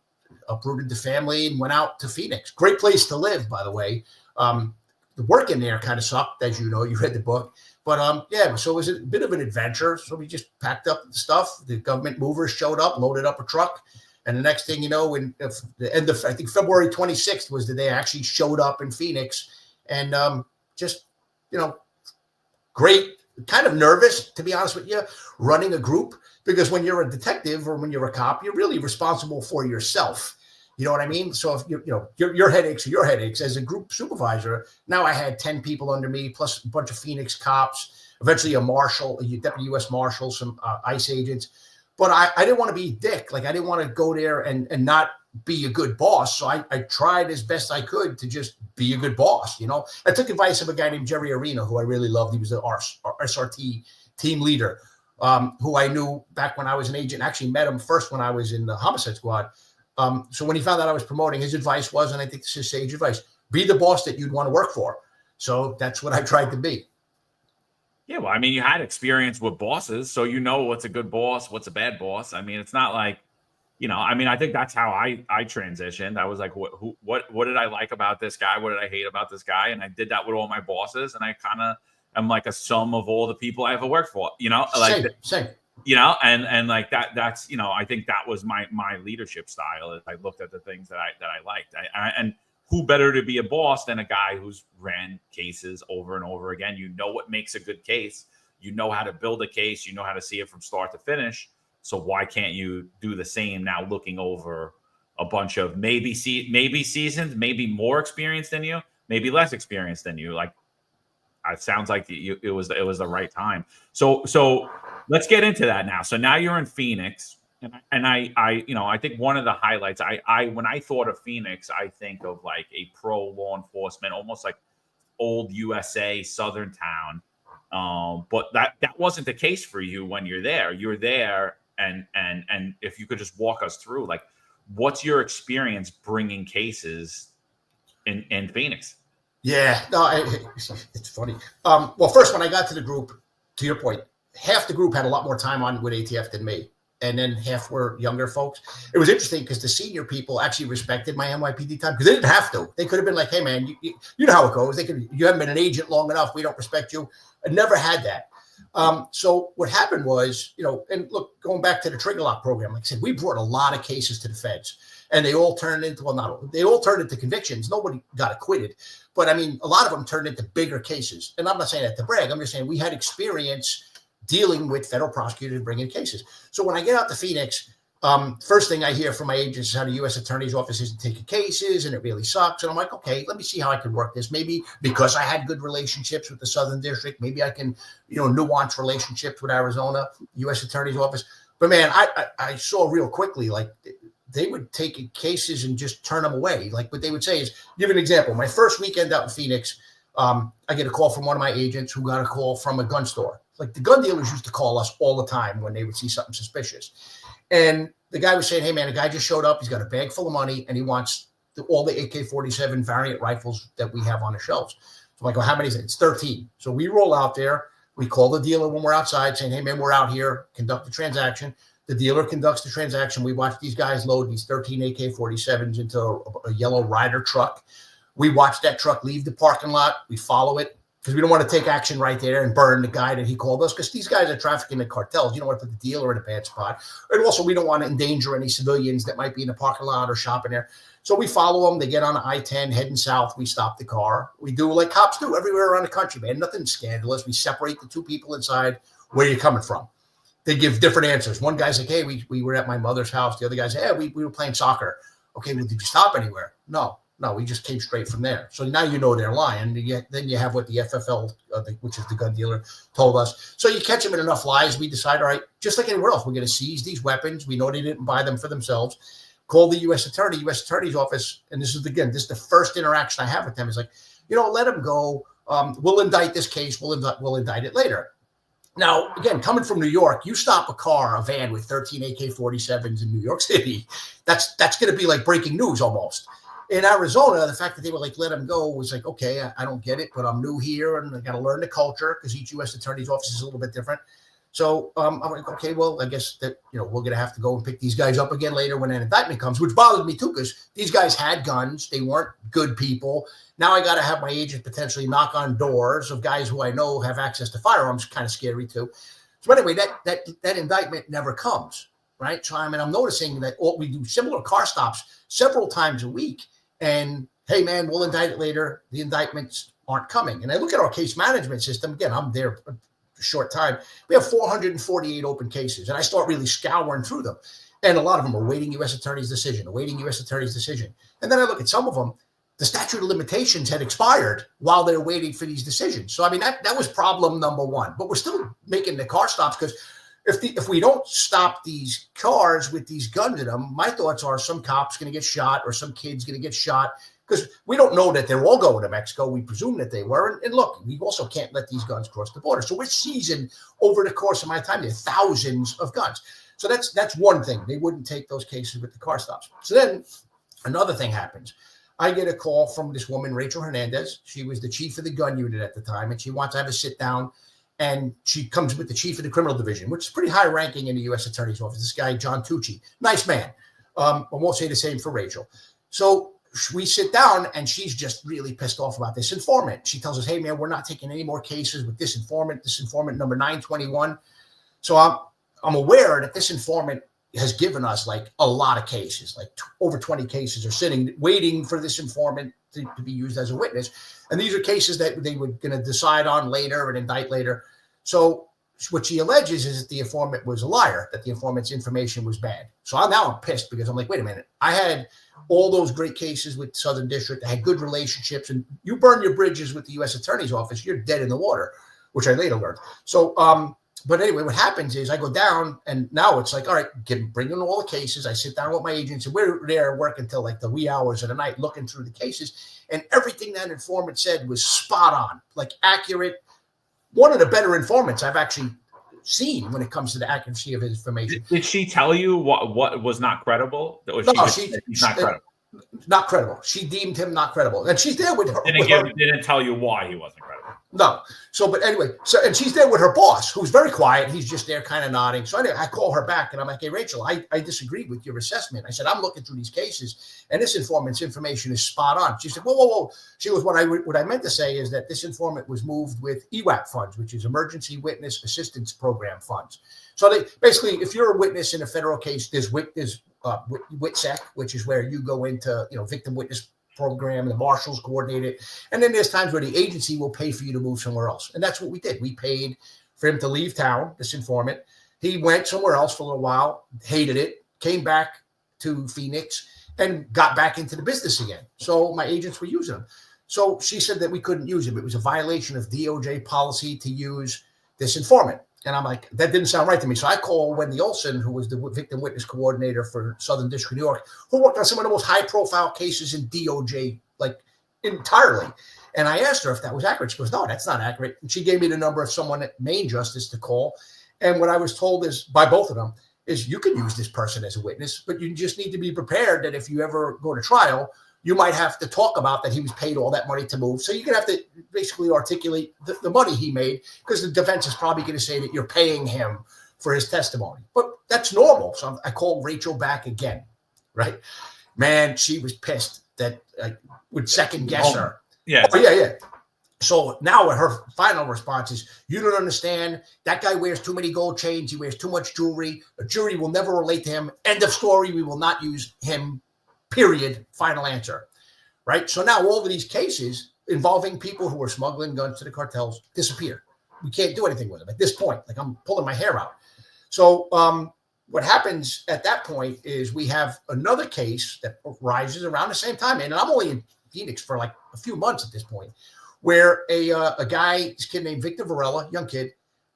uprooted the family and went out to Phoenix. Great place to live, by the way. The work in there kind of sucked, as you know, you read the book. But yeah, so it was a bit of an adventure. So we just packed up the stuff. The government movers showed up, loaded up a truck, And the next thing you know, the end of, I think February 26th was the day I actually showed up in Phoenix, and just, great, kind of nervous, to be honest with you, running a group, because when you're a detective or when you're a cop, you're really responsible for yourself. You know what I mean? So if your headaches are your headaches. As a group supervisor, now I had 10 people under me, plus a bunch of Phoenix cops, eventually a marshal, a deputy U.S. marshal, some ICE agents. But I didn't want to be a dick. Like, I didn't want to go there and not be a good boss. So I tried as best I could to just be a good boss. I took advice of a guy named Jerry Arena, who I really loved. He was the SRT team leader, who I knew back when I was an agent. Actually met him first when I was in the homicide squad. So when he found out I was promoting, his advice was, and I think this is sage advice, be the boss that you'd want to work for. So that's what I tried to be. Yeah, well, I mean, you had experience with bosses, so you know what's a good boss, what's a bad boss. I mean, it's not like, I think that's how I transitioned. I was like, what did I like about this guy? What did I hate about this guy? And I did that with all my bosses, and I kind of am like a sum of all the people I ever worked for, Same. And like that's, I think that was my leadership style. I looked at the things that I liked. And who better to be a boss than a guy who's ran cases over and over again? You know what makes a good case. You know how to build a case. You know how to see it from start to finish. So why can't you do the same now, looking over a bunch of maybe seasoned, maybe more experienced than you, maybe less experienced than you? Like, it sounds like it was the right time. So let's get into that now. So now you're in Phoenix. And I think one of the highlights, when I thought of Phoenix, I think of like a pro law enforcement, almost like old USA Southern town. But that wasn't the case for you when you're there. You're there, and if you could just walk us through, like, what's your experience bringing cases in Phoenix? Yeah, no, it's funny. Well, first, when I got to the group, to your point, half the group had a lot more time on with ATF than me. And then half were younger folks. It was interesting because the senior people actually respected my NYPD time, because they didn't have to. They could have been like, hey, man, you know how it goes. You haven't been an agent long enough. We don't respect you. I never had that. So what happened was, and look, going back to the trigger lock program, like I said, we brought a lot of cases to the feds, and they all turned into, they all turned into convictions. Nobody got acquitted. But I mean, a lot of them turned into bigger cases. And I'm not saying that to brag. I'm just saying we had experience dealing with federal prosecutors bringing cases. So when I get out to Phoenix, first thing I hear from my agents is how the U.S. Attorney's Office isn't taking cases, and it really sucks. And I'm like, okay, let me see how I can work this. Maybe because I had good relationships with the Southern District, maybe I can, nuance relationships with Arizona, U.S. Attorney's Office. But man, I saw real quickly, like, they would take cases and just turn them away. Like, what they would say is, give an example. My first weekend out in Phoenix, I get a call from one of my agents who got a call from a gun store. Like, the gun dealers used to call us all the time when they would see something suspicious. And the guy was saying, hey, man, a guy just showed up. He's got a bag full of money, and he wants all the AK-47 variant rifles that we have on the shelves. So I'm like, well, how many is it? It's 13. So we roll out there. We call the dealer when we're outside saying, hey, man, we're out here. Conduct the transaction. The dealer conducts the transaction. We watch these guys load these 13 AK-47s into a yellow Ryder truck. We watch that truck leave the parking lot. We follow it, because we don't want to take action right there and burn the guy that he called us, because these guys are trafficking in cartels. You don't want to put the dealer in a bad spot. And also, we don't want to endanger any civilians that might be in the parking lot or shopping there. So we follow them. They get on I-10 heading south. We stop the car. We do like cops do everywhere around the country, man. Nothing scandalous. We separate the two people inside. Where are you coming from? They give different answers. One guy's like, hey, we were at my mother's house. The other guy's, hey, we were playing soccer. Okay, well, did you stop anywhere? No, we just came straight from there. So now they're lying. Then you have what the FFL, which is the gun dealer, told us. So you catch them in enough lies, we decide, all right, just like anywhere else, we're going to seize these weapons. We know they didn't buy them for themselves. Call the U.S. Attorney's Office. And this is the first interaction I have with them is like, let them go. We'll indict this case. We'll indict it later. Now, again, coming from New York, you stop a van with 13 AK-47s in New York City. That's going to be like breaking news almost. In Arizona, the fact that they were like, let him go was like, okay, I don't get it, but I'm new here and I got to learn the culture, because each U.S. Attorney's Office is a little bit different. So I'm like, okay, well, I guess that, we're going to have to go and pick these guys up again later when an indictment comes, which bothered me too, because these guys had guns. They weren't good people. Now I got to have my agent potentially knock on doors of guys who I know have access to firearms. Kind of scary too. So anyway, that indictment never comes. right? So I'm noticing that we do similar car stops several times a week. And hey, man, we'll indict it later. The indictments aren't coming. And I look at our case management system. Again, I'm there a short time. We have 448 open cases. And I start really scouring through them. And a lot of them are awaiting U.S. Attorney's decision, awaiting U.S. Attorney's decision. And then I look at some of them. The statute of limitations had expired while they're waiting for these decisions. So, I mean, that was problem number one. But we're still making the car stops because if we don't stop these cars with these guns in them, my thoughts are some cop's going to get shot or some kid's going to get shot because we don't know that they're all going to Mexico. We presume that they were. And look, we also can't let these guns cross the border. So we're seizing over the course of my time, there are thousands of guns. So that's one thing. They wouldn't take those cases with the car stops. So then another thing happens. I get a call from this woman, Rachel Hernandez. She was the chief of the gun unit at the time, and she wants to have a sit down. And she comes with the chief of the criminal division, which is pretty high ranking in the U.S. Attorney's Office. This guy, John Tucci, nice man. I won't say the same for Rachel. So we sit down, and she's just really pissed off about this informant. She tells us, hey, man, we're not taking any more cases with this informant number 921. So I'm aware that this informant has given us like a lot of cases, like over 20 cases are sitting, waiting for this informant to be used as a witness. And these are cases that they were going to decide on later and indict later. So what she alleges is that the informant was a liar, that the informant's information was bad. So now I'm pissed because I'm like, wait a minute. I had all those great cases with Southern District. I had good relationships, and you burn your bridges with the U.S. Attorney's Office, you're dead in the water, which I later learned. So, but anyway, what happens is I go down, and now it's like, all right, bring in all the cases. I sit down with my agents, and we're there working until like the wee hours of the night looking through the cases. And everything that informant said was spot on, like accurate. One of the better informants I've actually seen when it comes to the accuracy of his information. Did she tell you what was not credible? Or No, he's not credible. Not credible. She deemed him not credible. And she's there with her. Didn't tell you why he wasn't credible. No. So, but anyway, and she's there with her boss, who's very quiet. He's just there kind of nodding. So anyway, I call her back and I'm like, hey, Rachel, I disagreed with your assessment. I said, I'm looking through these cases and this informant's information is spot on. She said, whoa. She goes, what I meant to say is that this informant was moved with EWAP funds, which is Emergency Witness Assistance Program funds. So they basically, if you're a witness in a federal case, there's WITSEC, which is where you go into, victim witness program, and the marshals coordinate it. And then there's times where the agency will pay for you to move somewhere else. And that's what we did. We paid for him to leave town, this informant. He went somewhere else for a little while, hated it, came back to Phoenix and got back into the business again. So my agents were using him. So she said that we couldn't use him. It was a violation of DOJ policy to use this informant. And I'm like, that didn't sound right to me. So I call Wendy Olson, who was the victim witness coordinator for Southern District of New York, who worked on some of the most high profile cases in DOJ, like entirely. And I asked her if that was accurate. She goes, no, that's not accurate. And she gave me the number of someone at Main Justice to call. And what I was told is by both of them is you can use this person as a witness, but you just need to be prepared that if you ever go to trial, you might have to talk about that he was paid all that money to move. So you're going to have to basically articulate the money he made, because the defense is probably going to say that you're paying him for his testimony. But that's normal. So I called Rachel back again, right? Man, she was pissed that I would second guess her. Yeah. Oh, yeah. So now her final response is, you don't understand. That guy wears too many gold chains. He wears too much jewelry. A jury will never relate to him. End of story. We will not use him. Period. Final answer. Right. So now all of these cases involving people who are smuggling guns to the cartels disappear. We can't do anything with them at this point. Like, I'm pulling my hair out. So what happens at that point is we have another case that rises around the same time. And I'm only in Phoenix for like a few months at this point, where a guy, this kid named Victor Varela, young kid,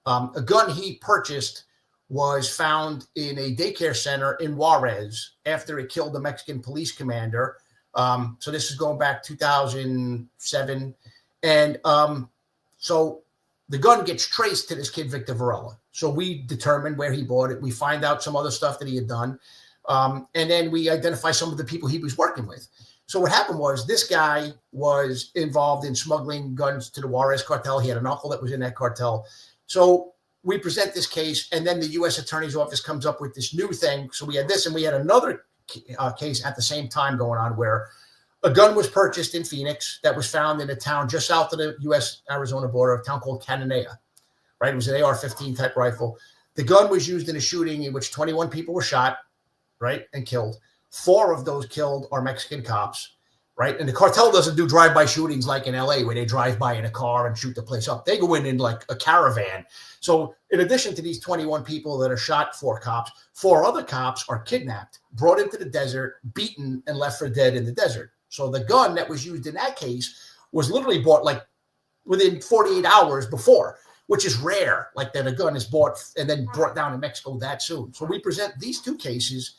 a gun he purchased was found in a daycare center in Juarez after it killed the Mexican police commander. So this is going back 2007. And so the gun gets traced to this kid, Victor Varela. So we determine where he bought it. We find out some other stuff that he had done. And then we identify some of the people he was working with. So what happened was this guy was involved in smuggling guns to the Juarez cartel. He had an uncle that was in that cartel. So we present this case, and then the U.S. Attorney's Office comes up with this new thing. So we had this, and we had another case at the same time going on where a gun was purchased in Phoenix that was found in a town just south of the U.S.-Arizona border, a town called Cananea, right? It was an AR-15 type rifle. The gun was used in a shooting in which 21 people were shot, right, and killed. 4 of those killed are Mexican cops, right? And the cartel doesn't do drive-by shootings like in LA where they drive by in a car and shoot the place up. They go in like a caravan. So in addition to these 21 people that are shot, 4 cops, 4 other cops are kidnapped, brought into the desert, beaten, and left for dead in the desert. So the gun that was used in that case was literally bought like within 48 hours before, which is rare, like that a gun is bought and then brought down to Mexico that soon. So we present these 2 cases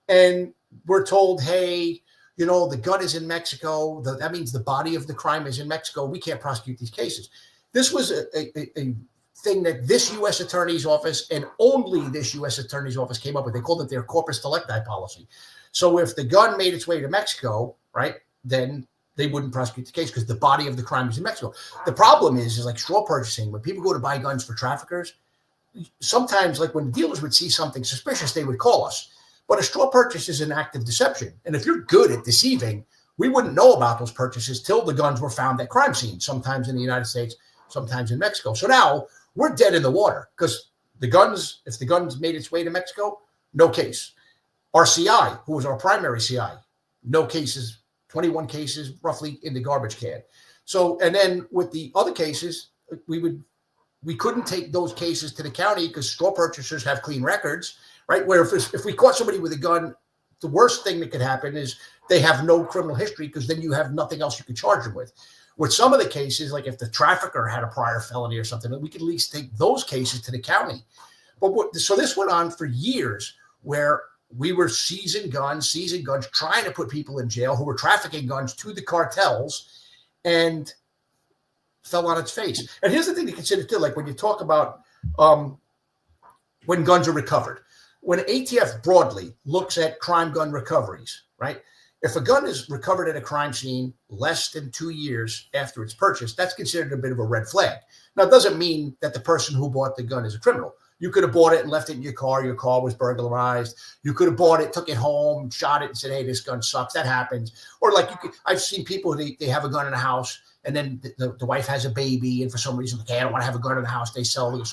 and we're told, hey, you know, the gun is in Mexico. That means the body of the crime is in Mexico. We can't prosecute these cases. This was a thing that this U.S. Attorney's Office and only this U.S. Attorney's Office came up with. They called it their corpus delicti policy. So if the gun made its way to Mexico, right, then they wouldn't prosecute the case because the body of the crime is in Mexico. The problem is like straw purchasing. When people go to buy guns for traffickers, sometimes like when dealers would see something suspicious, they would call us. But a straw purchase is an act of deception. And if you're good at deceiving, we wouldn't know about those purchases till the guns were found at crime scenes, sometimes in the United States, sometimes in Mexico. So now we're dead in the water because the guns, if the guns made its way to Mexico, no case. Our CI, who was our primary CI, no cases, 21 cases roughly in the garbage can. So, and then with the other cases, we couldn't take those cases to the county because straw purchasers have clean records, right? Where if we caught somebody with a gun, the worst thing that could happen is they have no criminal history because then you have nothing else you could charge them with. With some of the cases, like if the trafficker had a prior felony or something, we could at least take those cases to the county. But so this went on for years where we were seizing guns, trying to put people in jail who were trafficking guns to the cartels, and fell on its face. And here's the thing to consider too, like when you talk about when guns are recovered, when ATF broadly looks at crime gun recoveries, right? If a gun is recovered at a crime scene less than 2 years after it's purchased, that's considered a bit of a red flag. Now, it doesn't mean that the person who bought the gun is a criminal. You could have bought it and left it in your car was burglarized. You could have bought it, took it home, shot it and said, hey, this gun sucks. That happens. Or like I've seen people, they have a gun in the house and then the wife has a baby and for some reason, okay, I don't want to have a gun in the house. They sell it.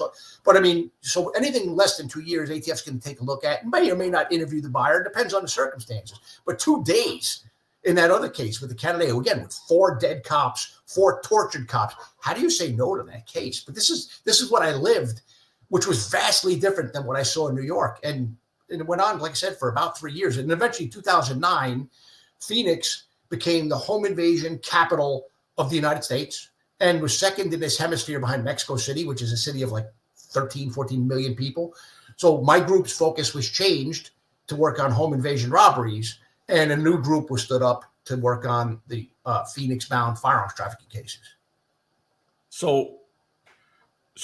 But I mean, so anything less than 2 years, ATF's going to take a look at and may or may not interview the buyer. It depends on the circumstances. But 2 days in that other case with the Canada, again, with 4 dead cops, 4 tortured cops, how do you say no to that case? But this is what I lived, which was vastly different than what I saw in New York. And it went on, like I said, for about 3 years. And eventually, 2009, Phoenix became the home invasion capital of the United States and was second in this hemisphere behind Mexico City, which is a city of like 13, 14 million people. So my group's focus was changed to work on home invasion robberies, and a new group was stood up to work on the Phoenix-bound firearms trafficking cases. So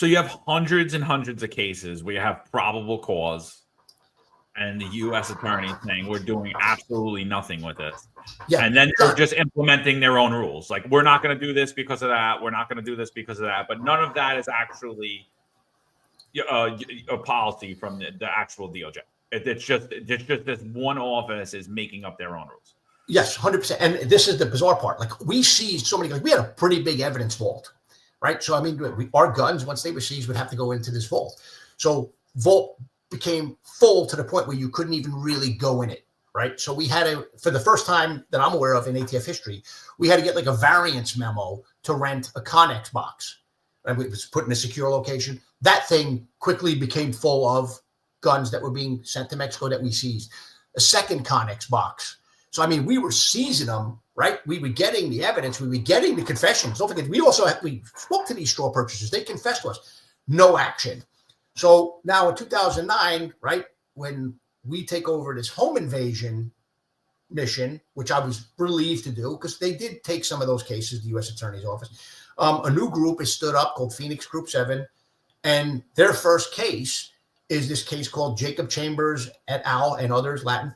you have hundreds and hundreds of cases where you have probable cause and the U.S. attorney saying we're doing absolutely nothing with this. Yeah, and then they're just implementing their own rules. Like, we're not going to do this because of that. We're not going to do this because of that. But none of that is actually a policy from the actual DOJ. It's just this one office is making up their own rules. Yes, 100%. And this is the bizarre part. Like, we seized so many, like we had a pretty big evidence vault. Right. So, I mean, our guns, once they were seized, would have to go into this vault. So vault became full to the point where you couldn't even really go in it. Right. So we had to, for the first time that I'm aware of in ATF history, we had to get like a variance memo to rent a Connex box. And it was put in a secure location. That thing quickly became full of guns that were being sent to Mexico that we seized. A second Connex box. So, I mean, we were seizing them. Right, we were getting the evidence, we were getting the confessions. Don't forget, we spoke to these straw purchasers. They confessed to us, no action. So now in 2009, right, when we take over this home invasion mission, which I was relieved to do because they did take some of those cases, the U.S. Attorney's Office. A new group is stood up called Phoenix Group 7, and their first case is this case called Jacob Chambers et al. And others, Latin.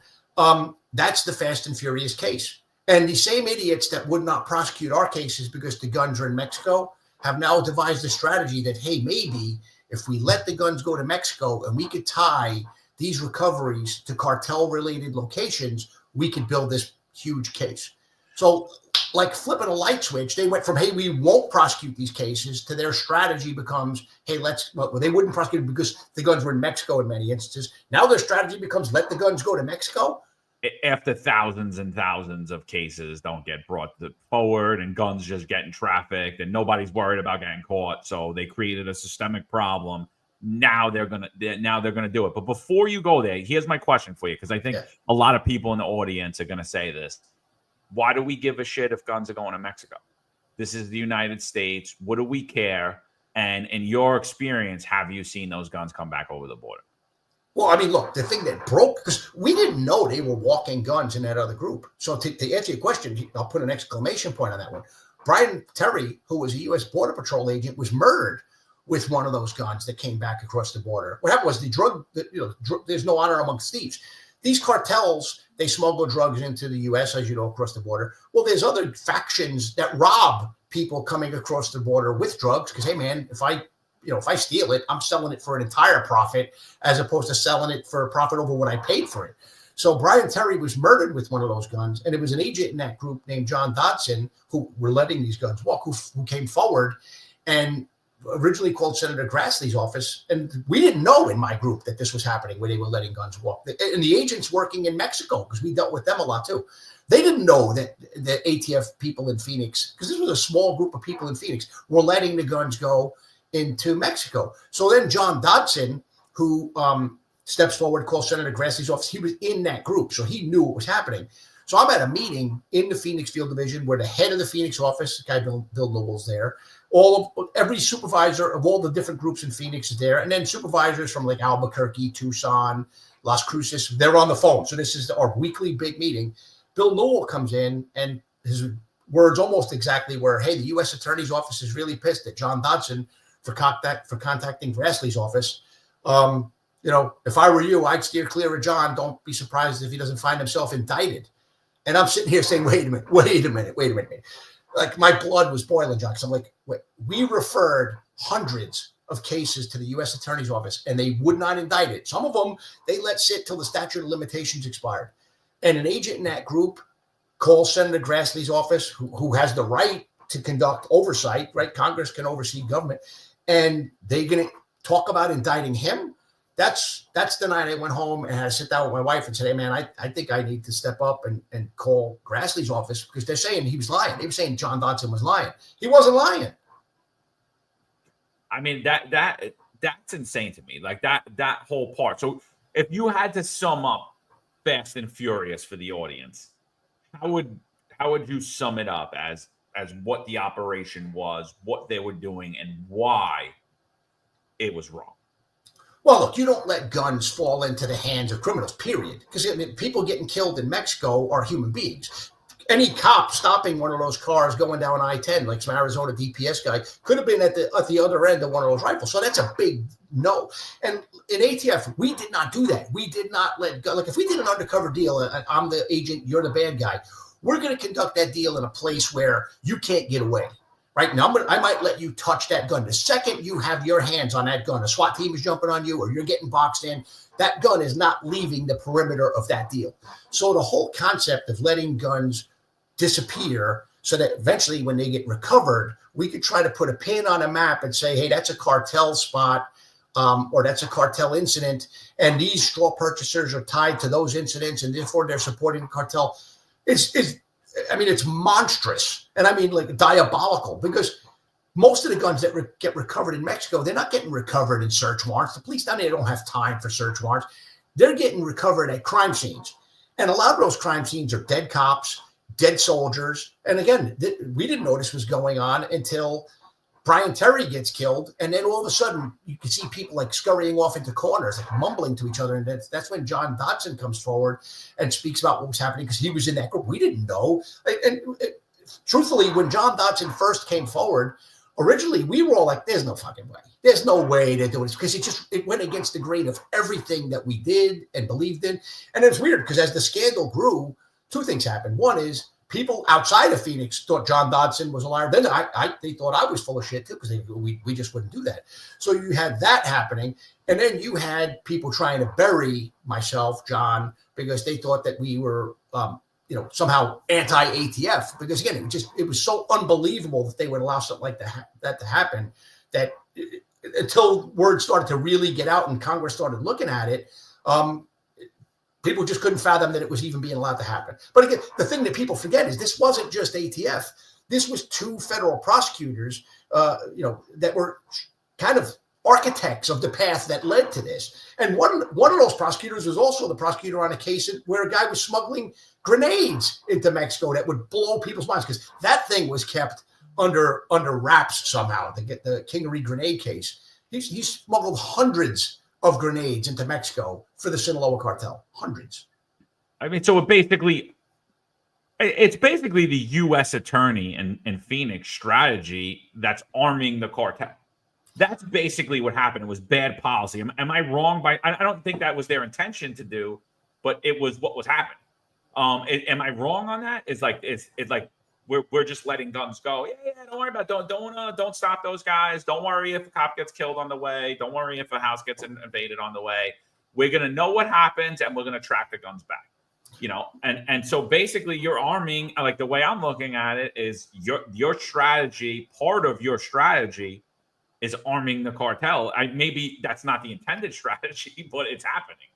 That's the Fast and Furious case. And the same idiots that would not prosecute our cases because the guns are in Mexico have now devised a strategy that, hey, maybe if we let the guns go to Mexico and we could tie these recoveries to cartel-related locations, we could build this huge case. So like flipping a light switch. They went from, hey, we won't prosecute these cases, to their strategy becomes, hey, they wouldn't prosecute because the guns were in Mexico in many instances. Now their strategy becomes, let the guns go to Mexico. After thousands and thousands of cases don't get brought forward and guns just getting trafficked and nobody's worried about getting caught. So they created a systemic problem. Now they're gonna do it. But before you go there, here's my question for you, because I think a lot of people in the audience are gonna say this. Why do we give a shit if guns are going to Mexico? This is the United States. What do we care? And in your experience, have you seen those guns come back over the border? Well, I mean, look, the thing that broke, because we didn't know they were walking guns in that other group. So to answer your question, I'll put an exclamation point on that one. Brian Terry, who was a U.S. Border Patrol agent, was murdered with one of those guns that came back across the border. What happened was there's no honor amongst thieves. These cartels, they smuggle drugs into the U.S., as you know, across the border. Well, there's other factions that rob people coming across the border with drugs because, hey, man, if I steal it, I'm selling it for an entire profit as opposed to selling it for a profit over what I paid for it. So Brian Terry was murdered with one of those guns, and it was an agent in that group named John Dodson who were letting these guns walk, who came forward and originally called Senator Grassley's office. And we didn't know in my group that this was happening, where they were letting guns walk. And the agents working in Mexico, because we dealt with them a lot too, they didn't know that the ATF people in Phoenix, because this was a small group of people in Phoenix, were letting the guns go into Mexico. So then John Dodson, who steps forward, calls Senator Grassley's office, he was in that group, so he knew what was happening. So I'm at a meeting in the Phoenix Field Division where the head of the Phoenix office, the guy Bill Newell's there, every supervisor of all the different groups in Phoenix is there, and then supervisors from like Albuquerque, Tucson, Las Cruces, they're on the phone. So this is our weekly big meeting. Bill Newell comes in, and his words almost exactly were, hey, the U.S. Attorney's Office is really pissed at John Dodson for contacting Grassley's office. If I were you, I'd steer clear of John. Don't be surprised if he doesn't find himself indicted. And I'm sitting here saying, wait a minute. Like my blood was boiling, John. So I'm like, wait, we referred hundreds of cases to the U.S. Attorney's Office, and they would not indict it. Some of them, they let sit till the statute of limitations expired. And an agent in that group calls Senator Grassley's office, who has the right to conduct oversight, right? Congress can oversee government. And they're going to talk about indicting him. That's the night I went home and had to sit down with my wife and say, hey, man, I think I need to step up and call Grassley's office, because they're saying he was lying. They were saying John Dodson was lying. He wasn't lying. I mean, that's insane to me. Like that whole part. So if you had to sum up Fast and Furious for the audience, how would you sum it up as what the operation was, what they were doing, and why it was wrong? Well, look, you don't let guns fall into the hands of criminals, period. Because people getting killed in Mexico are human beings. Any cop stopping one of those cars going down I-10, like some Arizona DPS guy, could have been at the other end of one of those rifles. So that's a big no. And in ATF, we did not do that. We did not let go. Like if we did an undercover deal, I'm the agent, you're the bad guy, we're going to conduct that deal in a place where you can't get away. Right now, I might let you touch that gun. The second you have your hands on that gun, a SWAT team is jumping on you or you're getting boxed in, that gun is not leaving the perimeter of that deal. So the whole concept of letting guns disappear so that eventually when they get recovered, we could try to put a pin on a map and say, hey, that's a cartel spot or that's a cartel incident. And these straw purchasers are tied to those incidents and therefore they're supporting the cartel. It's monstrous. And I mean, like diabolical, because most of the guns that get recovered in Mexico, they're not getting recovered in search warrants. The police down there don't have time for search warrants. They're getting recovered at crime scenes. And a lot of those crime scenes are dead cops, dead soldiers. And again, we didn't know this was going on until Brian Terry gets killed. And then all of a sudden you can see people like scurrying off into corners, like mumbling to each other. And that's when John Dodson comes forward and speaks about what was happening, because he was in that group. We didn't know. Truthfully, when John Dodson first came forward, originally we were all like, there's no fucking way. There's no way to do this, because it went against the grain of everything that we did and believed in. And it's weird because as the scandal grew, two things happened. One is people outside of Phoenix thought John Dodson was a liar. Then they thought I was full of shit too, because we just wouldn't do that. So you had that happening. And then you had people trying to bury myself, John, because they thought that we were somehow anti-ATF, because again, it was so unbelievable that they would allow something like that to happen, that until word started to really get out and Congress started looking at it, people just couldn't fathom that it was even being allowed to happen. But again, the thing that people forget is this wasn't just ATF. This was two federal prosecutors, that were kind of architects of the path that led to this. And one of those prosecutors was also the prosecutor on a case where a guy was smuggling grenades into Mexico that would blow people's minds, because that thing was kept under wraps somehow. The Kingery grenade case. He smuggled hundreds of grenades into Mexico for the Sinaloa cartel. Hundreds. I mean, so it's basically the U.S. attorney in Phoenix strategy that's arming the cartel. That's basically what happened. It was bad policy. Am I wrong? I don't think that was their intention to do, but it was what was happening. Am I wrong on that? It's like we're just letting guns go. Yeah, don't worry about don't stop those guys. Don't worry if a cop gets killed on the way. Don't worry if a house gets invaded on the way. We're gonna know what happens and we're gonna track the guns back. And so basically you're arming, like the way I'm looking at it is your strategy, part of your strategy is arming the cartel. Maybe that's not the intended strategy, but it's happening.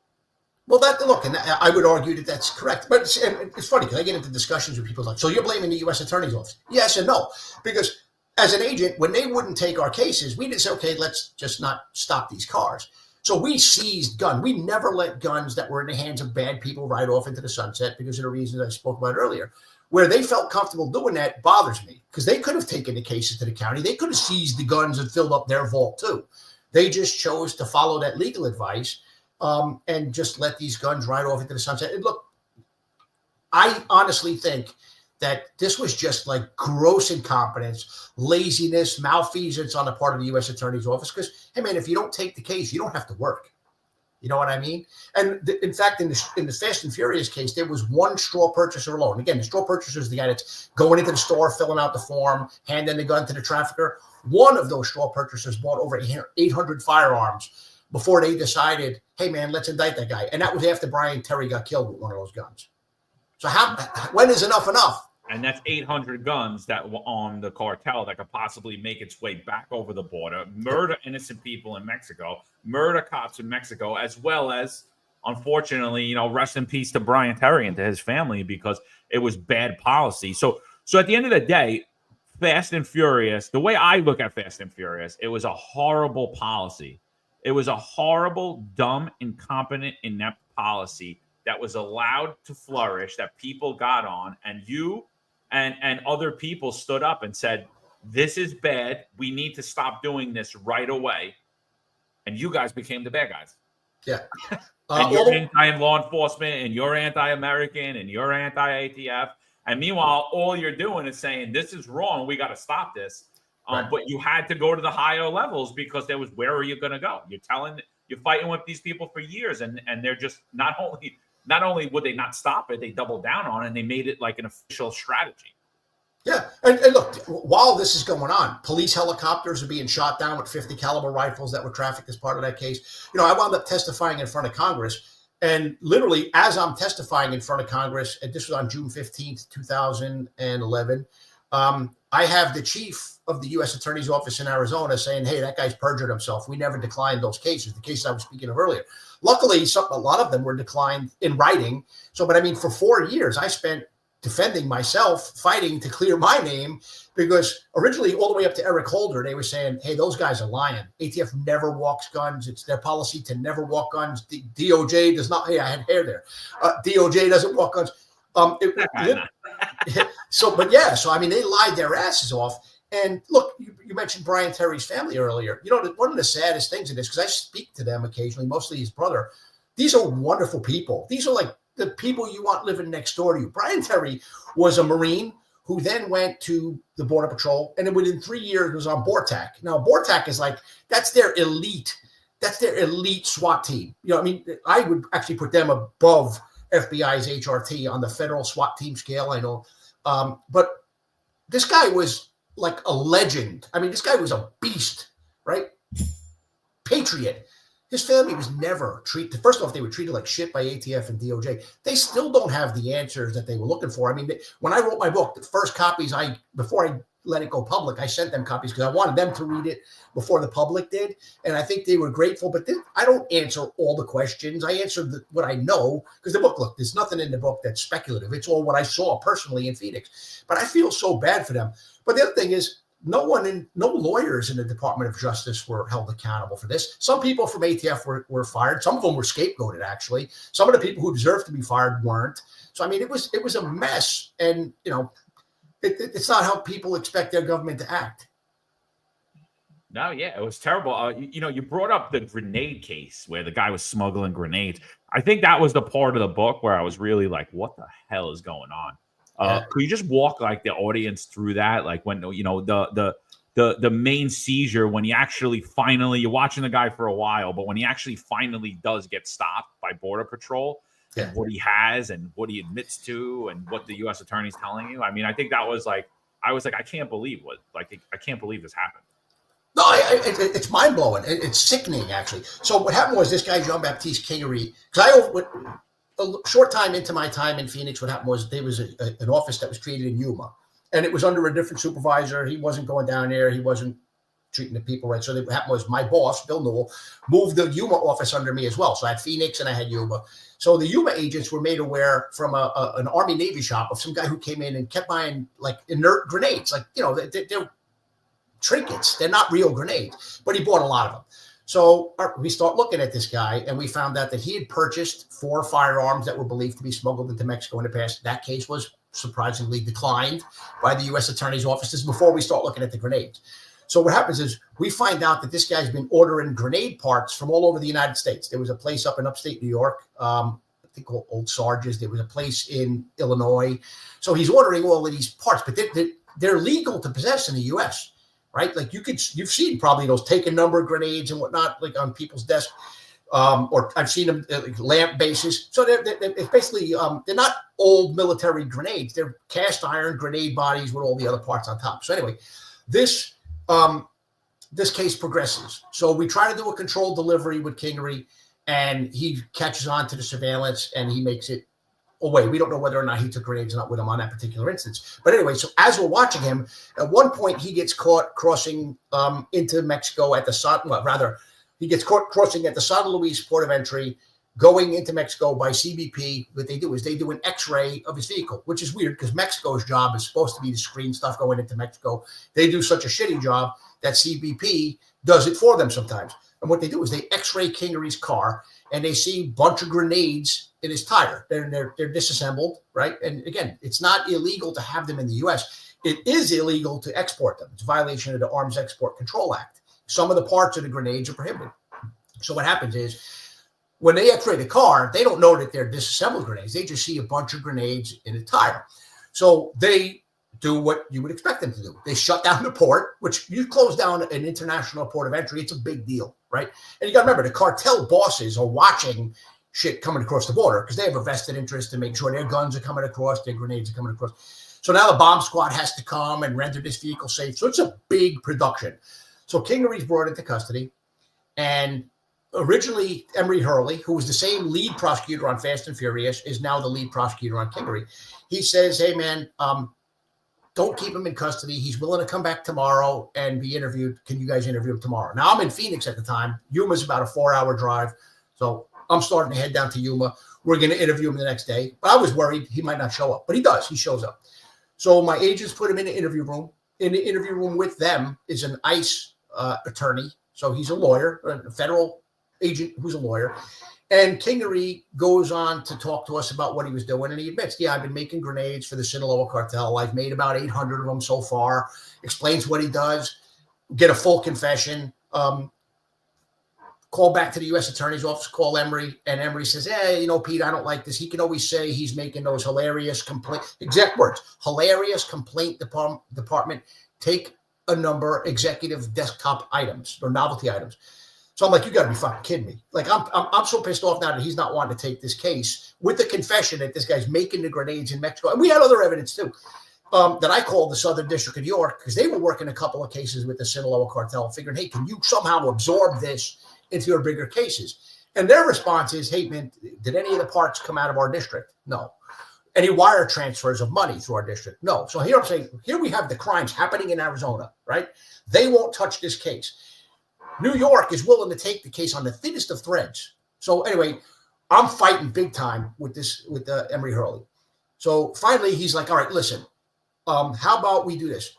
Well, and I would argue that that's correct. But it's funny because I get into discussions with people like, so you're blaming the U.S. Attorney's Office? Yes and no. Because as an agent, when they wouldn't take our cases, we didn't say, okay, let's just not stop these cars. So we seized guns. We never let guns that were in the hands of bad people ride off into the sunset because of the reasons I spoke about earlier. Where they felt comfortable doing that bothers me, because they could have taken the cases to the county. They could have seized the guns and filled up their vault too. They just chose to follow that legal advice and just let these guns ride off into the sunset. And look, I honestly think that this was just like gross incompetence, laziness, malfeasance on the part of the U.S. Attorney's Office. Because, hey, man, if you don't take the case, you don't have to work. You know what I mean? And in fact, in the Fast and Furious case, there was one straw purchaser alone. Again, the straw purchaser is the guy that's going into the store, filling out the form, handing the gun to the trafficker. One of those straw purchasers bought over 800 firearms before they decided, hey, man, let's indict that guy. And that was after Brian Terry got killed with one of those guns. So when is enough enough? And that's 800 guns that were on the cartel that could possibly make its way back over the border, murder innocent people in Mexico, murder cops in Mexico, as well as, unfortunately, rest in peace to Brian Terry and to his family, because it was bad policy. So at the end of the day, Fast and Furious, the way I look at Fast and Furious, it was a horrible policy. It was a horrible, dumb, incompetent, inept policy that was allowed to flourish, that people got on, and you and other people stood up and said, this is bad. We need to stop doing this right away. And you guys became the bad guys. Yeah. And you're anti-law enforcement, and you're anti-American, and you're anti-ATF. And meanwhile, all you're doing is saying, this is wrong. We got to stop this. Right. But you had to go to the higher levels because there was, where are you going to go? You're fighting with these people for years, and they're just not only would they not stop it, they doubled down on it, and they made it like an official strategy. Yeah. And look, while this is going on, police helicopters are being shot down with 50 caliber rifles that were trafficked as part of that case. I wound up testifying in front of Congress, and literally as I'm testifying in front of Congress, and this was on June 15th, 2011, I have the chief of the U.S. Attorney's Office in Arizona saying, hey, that guy's perjured himself. We never declined those cases, the cases I was speaking of earlier. Luckily, a lot of them were declined in writing. For 4 years, I spent defending myself, fighting to clear my name, because originally, all the way up to Eric Holder, they were saying, hey, those guys are lying. ATF never walks guns. It's their policy to never walk guns. DOJ does not. Hey, I had hair there. DOJ doesn't walk guns. So they lied their asses off. And look, you mentioned Brian Terry's family earlier. One of the saddest things in this, because I speak to them occasionally, mostly his brother, these are wonderful people. These are like the people you want living next door to you. Brian Terry was a Marine who then went to the Border Patrol, and then within 3 years was on BORTAC. Now, BORTAC is that's their elite SWAT team. I would actually put them above FBI's HRT on the federal SWAT team scale, I know. But this guy was like a legend. This guy was a beast, right? Patriot. His family was never treated. First off, they were treated like shit by ATF and DOJ. They still don't have the answers that they were looking for. I mean, when I wrote my book, the first copies before I let it go public, I sent them copies because I wanted them to read it before the public did. And I think they were grateful, but I don't answer all the questions. I answered what I know because the book, look, there's nothing in the book that's speculative. It's all what I saw personally in Phoenix, but I feel so bad for them. But the other thing is, no lawyers in the Department of Justice were held accountable for this. Some people from ATF were fired. Some of them were scapegoated, actually. Some of the people who deserved to be fired weren't. So, I mean, it was a mess. And, it's not how people expect their government to act. No, yeah, it was terrible. You brought up the grenade case where the guy was smuggling grenades. I think that was the part of the book where I was really like, what the hell is going on? Could you just walk like the audience through that? Like when, the main seizure, when he actually you're watching the guy for a while, but when he actually finally does get stopped by Border Patrol, and what he has and what he admits to and what the U.S. attorney's telling you. I mean, I think that was like, I can't believe I can't believe this happened. No, it's mind blowing. It's sickening, actually. So what happened was this guy, Jean-Baptiste Kingery, because a short time into my time in Phoenix, what happened was there was an office that was created in Yuma, and it was under a different supervisor. He wasn't going down there. He wasn't treating the people right. So what happened was my boss, Bill Newell, moved the Yuma office under me as well. So I had Phoenix and I had Yuma. So the Yuma agents were made aware from an Army Navy shop of some guy who came in and kept buying like inert grenades. Like, they're trinkets. They're not real grenades, but he bought a lot of them. So we start looking at this guy, and we found out that he had purchased 4 firearms that were believed to be smuggled into Mexico in the past. That case was surprisingly declined by the U.S. Attorney's Office. This is before we start looking at the grenades. So what happens is we find out that this guy's been ordering grenade parts from all over the United States. There was a place up in upstate New York, I think called Old Sarges. There was a place in Illinois. So he's ordering all of these parts, but they're legal to possess in the U.S., right? Like you've seen probably those taken number grenades and whatnot, like on people's desk, or I've seen them like lamp bases. So it's basically they're not old military grenades. They're cast iron grenade bodies with all the other parts on top. So anyway, this case progresses. So we try to do a controlled delivery with Kingery, and he catches on to the surveillance and he makes it away. We don't know whether or not he took grenades or not with him on that particular instance. But anyway, so as we're watching him, at one point he gets caught crossing into Mexico at he gets caught crossing at the San Luis port of entry, going into Mexico by CBP. What they do is they do an X-ray of his vehicle, which is weird because Mexico's job is supposed to be to screen stuff going into Mexico. They do such a shitty job that CBP does it for them sometimes. And what they do is they X-ray Kingery's car, and they see a bunch of grenades in his tire. They're disassembled, right? And again, it's not illegal to have them in the U.S. It is illegal to export them. It's a violation of the Arms Export Control Act. Some of the parts of the grenades are prohibited. So what happens is when they X-ray the car, they don't know that they're disassembled grenades. They just see a bunch of grenades in a tire. So they do what you would expect them to do. They shut down the port, which you close down an international port of entry. It's a big deal, right? And you got to remember, the cartel bosses are watching shit coming across the border because they have a vested interest to make sure their guns are coming across, their grenades are coming across. So now the bomb squad has to come and render this vehicle safe. So it's a big production. So Kingery's brought into custody, and originally Emery Hurley, who was the same lead prosecutor on Fast and Furious, is now the lead prosecutor on Kingery. He says, hey, man, don't keep him in custody. He's willing to come back tomorrow and be interviewed. Can you guys interview him tomorrow? Now, I'm in Phoenix at the time. Yuma's about a 4-hour drive. So I'm starting to head down to Yuma. We're going to interview him the next day. But I was worried he might not show up. But he does. He shows up. So my agents put him in the interview room. In the interview room with them is an ICE attorney. So he's a lawyer, a federal agent who's a lawyer. And Kingery goes on to talk to us about what he was doing. And he admits, yeah, I've been making grenades for the Sinaloa cartel. I've made about 800 of them so far. Explains what he does. Get a full confession. Call back to the U.S. Attorney's Office. Call Emery. And Emery says, hey, Pete, I don't like this. He can always say he's making those hilarious complaint. Exact words. Hilarious complaint department. Take a number executive desktop items or novelty items. So I'm like, you got to be fucking kidding me. Like, I'm so pissed off now that he's not wanting to take this case with the confession that this guy's making the grenades in Mexico. And we had other evidence, too, that I called the Southern District of New York because they were working a couple of cases with the Sinaloa cartel, figuring, hey, can you somehow absorb this into your bigger cases. And their response is, hey, man, did any of the parts come out of our district? No. Any wire transfers of money through our district? No. So here I'm saying, here we have the crimes happening in Arizona, right? They won't touch this case. New York is willing to take the case on the thinnest of threads. So anyway, I'm fighting big time with Emory Hurley. So finally, he's like, all right, listen, how about we do this?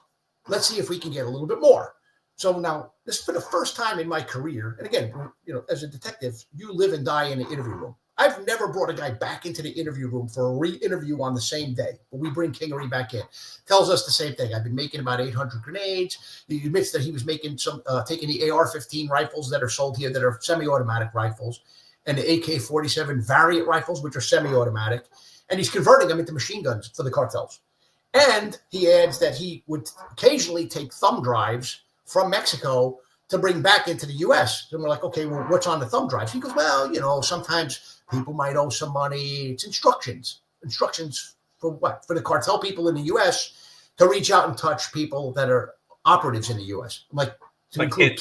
Let's see if we can get a little bit more. So now, this is for the first time in my career. And again, as a detective, you live and die in the interview room. I've never brought a guy back into the interview room for a re-interview on the same day, but we bring Kingery back in. Tells us the same thing. I've been making about 800 grenades. He admits that he was making taking the AR-15 rifles that are sold here that are semi-automatic rifles and the AK-47 variant rifles, which are semi-automatic, and he's converting them into machine guns for the cartels. And he adds that he would occasionally take thumb drives from Mexico to bring back into the U.S. And we're like, okay, well, what's on the thumb drives? He goes, well, sometimes people might owe some money. It's instructions. Instructions for what? For the cartel people in the U.S. to reach out and touch people that are operatives in the U.S. Like hit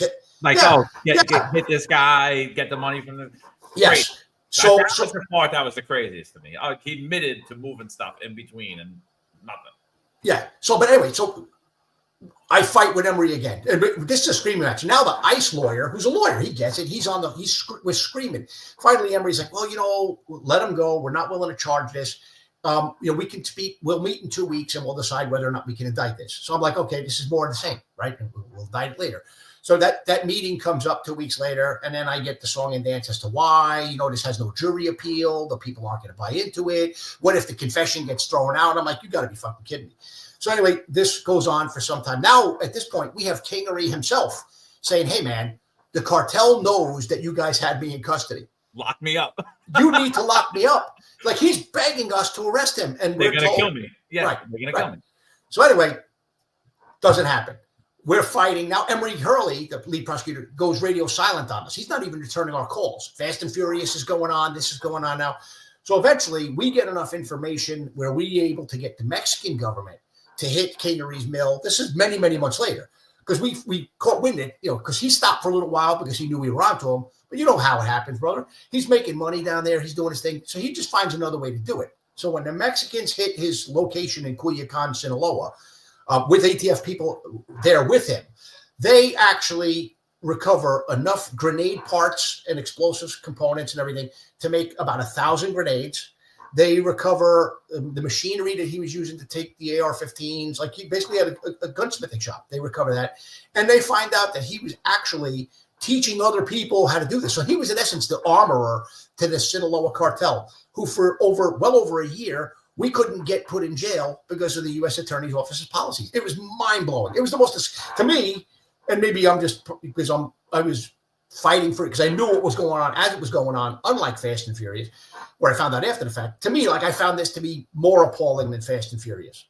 this guy, get the money from the. Yes. Great. So that was the part that was the craziest to me. He admitted to moving stuff in between and nothing. Yeah. But anyway, I fight with Emory again. This is a screaming match. Now the ICE lawyer, who's a lawyer, he gets it. He was screaming. Finally, Emory's like, well, let him go. We're not willing to charge this. We can speak. We'll meet in 2 weeks and we'll decide whether or not we can indict this. So I'm like, okay, this is more of the same, right? And we'll indict it later. So that meeting comes up 2 weeks later, and then I get the song and dance as to why, this has no jury appeal. The people aren't going to buy into it. What if the confession gets thrown out? I'm like, you got to be fucking kidding me. So anyway, this goes on for some time. Now, at this point, we have Kingery himself saying, hey, man, the cartel knows that you guys had me in custody. Lock me up. You need to lock me up. Like, he's begging us to arrest him. And they're going to kill me. Yeah, right, they're going to kill me. So anyway, doesn't happen. We're fighting. Now, Emory Hurley, the lead prosecutor, goes radio silent on us. He's not even returning our calls. Fast and Furious is going on. This is going on now. So eventually, we get enough information where we're able to get the Mexican government to hit Kingery's mill. This is many, many months later because we caught wind it, because he stopped for a little while because he knew we were onto him. But you know how it happens, brother. He's making money down there. He's doing his thing. So he just finds another way to do it. So when the Mexicans hit his location in Culiacan, Sinaloa, with ATF people there with him, they actually recover enough grenade parts and explosives components and everything to make about 1,000 grenades. They recover the machinery that he was using to take the AR-15s. Like, he basically had a gunsmithing shop. They recover that. And they find out that he was actually teaching other people how to do this. So he was, in essence, the armorer to the Sinaloa cartel, who for well over a year, we couldn't get put in jail because of the U.S. Attorney's Office's policies. It was mind-blowing. It was the most, to me, and maybe I'm just, because I was fighting for it, because I knew what was going on as it was going on, unlike Fast and Furious, where I found out after the fact. To me, I found this to be more appalling than Fast and Furious.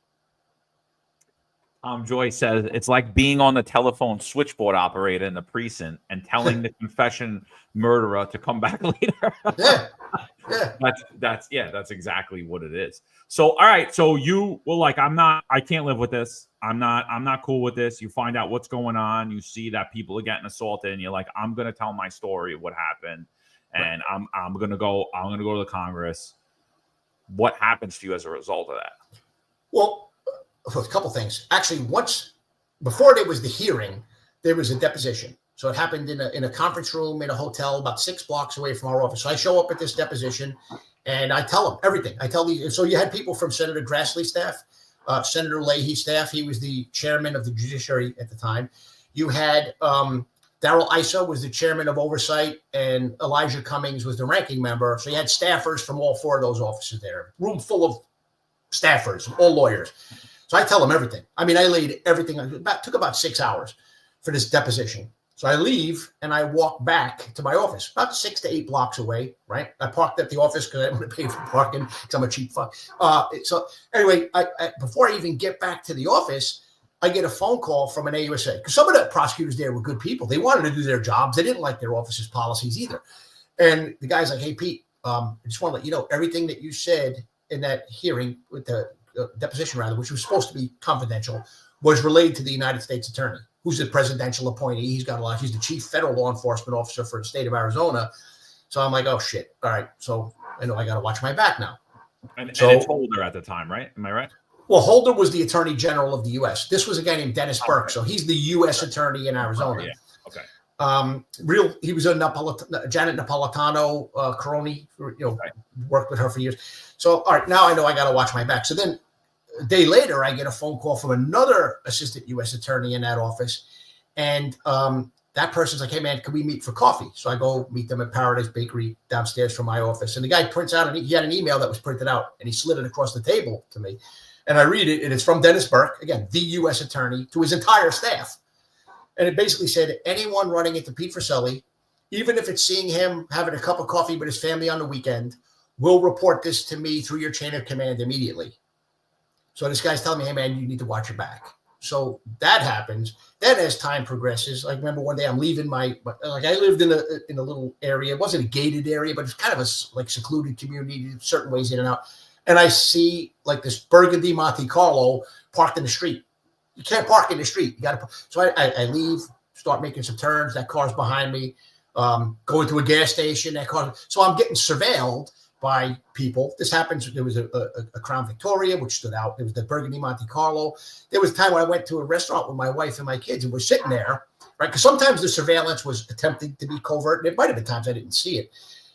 Joy says it's like being on the telephone switchboard operator in the precinct and telling the confession murderer to come back later. Yeah. That's exactly what it is. So, all right. So you were like, I can't live with this. I'm not cool with this. You find out what's going on. You see that people are getting assaulted and you're like, I'm going to tell my story of what happened. And right. I'm going to go to the Congress. What happens to you as a result of that? Well, a couple things. Actually, before there was the hearing, there was a deposition. So it happened in a conference room in a hotel about 6 blocks away from our office. So I show up at this deposition and I tell them everything. So you had people from Senator Grassley's staff, Senator Leahy's staff. He was the chairman of the judiciary at the time. You had Darrell Issa was the chairman of oversight, and Elijah Cummings was the ranking member. So you had staffers from all 4 of those offices there. Room full of staffers, all lawyers. So I tell them everything. I mean, I laid everything. Took about 6 hours for this deposition. So I leave and I walk back to my office, about 6 to 8 blocks away, right? I parked at the office because I didn't want to pay for parking because I'm a cheap fuck. So anyway, before I even get back to the office, I get a phone call from an AUSA because some of the prosecutors there were good people. They wanted to do their jobs. They didn't like their office's policies either. And the guy's like, hey, Pete, I just want to let you know everything that you said in that hearing with the deposition, rather, which was supposed to be confidential, was relayed to the United States attorney. who's the presidential appointee. He's got a lot. He's the chief federal law enforcement officer for the state of Arizona. So I'm like, oh shit. All right. So I know I got to watch my back now. And it's Holder at the time, right? Am I right? Well, Holder was the attorney general of the U.S. This was a guy named Dennis Burke. So he's the U.S. attorney in Arizona. Yeah. Okay. He was a Janet Napolitano crony, worked with her for years. So, all right, now I know I got to watch my back. So then a day later, I get a phone call from another assistant U.S. attorney in that office. And that person's like, hey, man, can we meet for coffee? So I go meet them at Paradise Bakery downstairs from my office. And the guy prints out, he had an email that was printed out, and he slid it across the table to me. And I read it, and it's from Dennis Burke, again, the U.S. attorney, to his entire staff. And it basically said, anyone running into Pete Forcelli, even if it's seeing him having a cup of coffee with his family on the weekend, will report this to me through your chain of command immediately. So this guy's telling me, hey, man, you need to watch your back. So that happens. Then as time progresses, like remember one day I'm leaving I lived in a little area. It wasn't a gated area, but it's kind of a secluded community, certain ways in and out. And I see like this Burgundy Monte Carlo parked in the street. You can't park in the street. You got to. So I leave, start making some turns. That car's behind me. Going to a gas station. That car. So I'm getting surveilled by people. This happens. There was a Crown Victoria, which stood out. There was the Burgundy Monte Carlo. There was a time when I went to a restaurant with my wife and my kids, and we're sitting there, right? Because sometimes the surveillance was attempting to be covert, and it might have been times I didn't see it.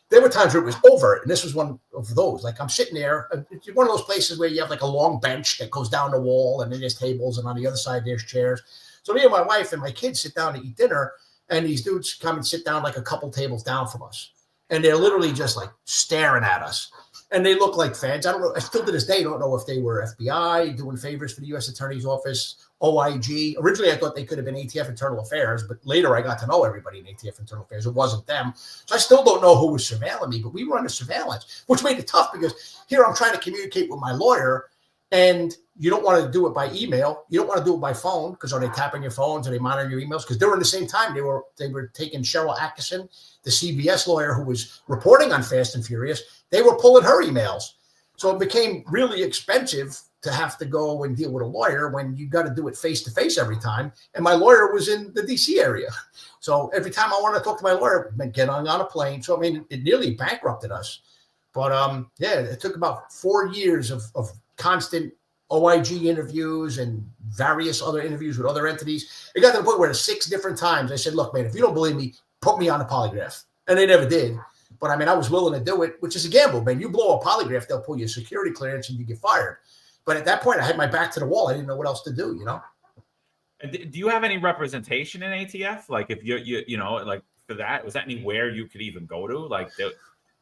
There were times where it was overt, and this was one of those. Like I'm sitting there, it's one of those places where you have like a long bench that goes down the wall, and then there's tables, and on the other side there's chairs. So me and my wife and my kids sit down to eat dinner, and these dudes come and sit down like a couple tables down from us. And they're literally just like staring at us. And they look like feds. I don't know. I still to this day don't know if they were FBI doing favors for the U.S. Attorney's Office, OIG. Originally, I thought they could have been ATF Internal Affairs, but later I got to know everybody in ATF Internal Affairs. It wasn't them. So I still don't know who was surveilling me, but we were under surveillance, which made it tough because here I'm trying to communicate with my lawyer, and you don't want to do it by email. You don't want to do it by phone because are they tapping your phones? Are they monitoring your emails? Because during the same time, they were taking Cheryl Atkinson, the CBS lawyer who was reporting on Fast and Furious. They were pulling her emails. So it became really expensive to have to go and deal with a lawyer when you got to do it face to face every time. And my lawyer was in the DC area. So every time I wanted to talk to my lawyer, it meant getting on a plane. So, I mean, it nearly bankrupted us. But yeah, it took about 4 years of constant OIG interviews and various other interviews with other entities. It got to the point where 6 different times I said, look, man, if you don't believe me, put me on a polygraph. And they never did. But I mean, I was willing to do it, which is a gamble, man. You blow a polygraph, they'll pull your security clearance and you get fired. But at that point, I had my back to the wall. I didn't know what else to do, you know? And do you have any representation in ATF? Like if you know, like for that, was that anywhere you could even go to? Like,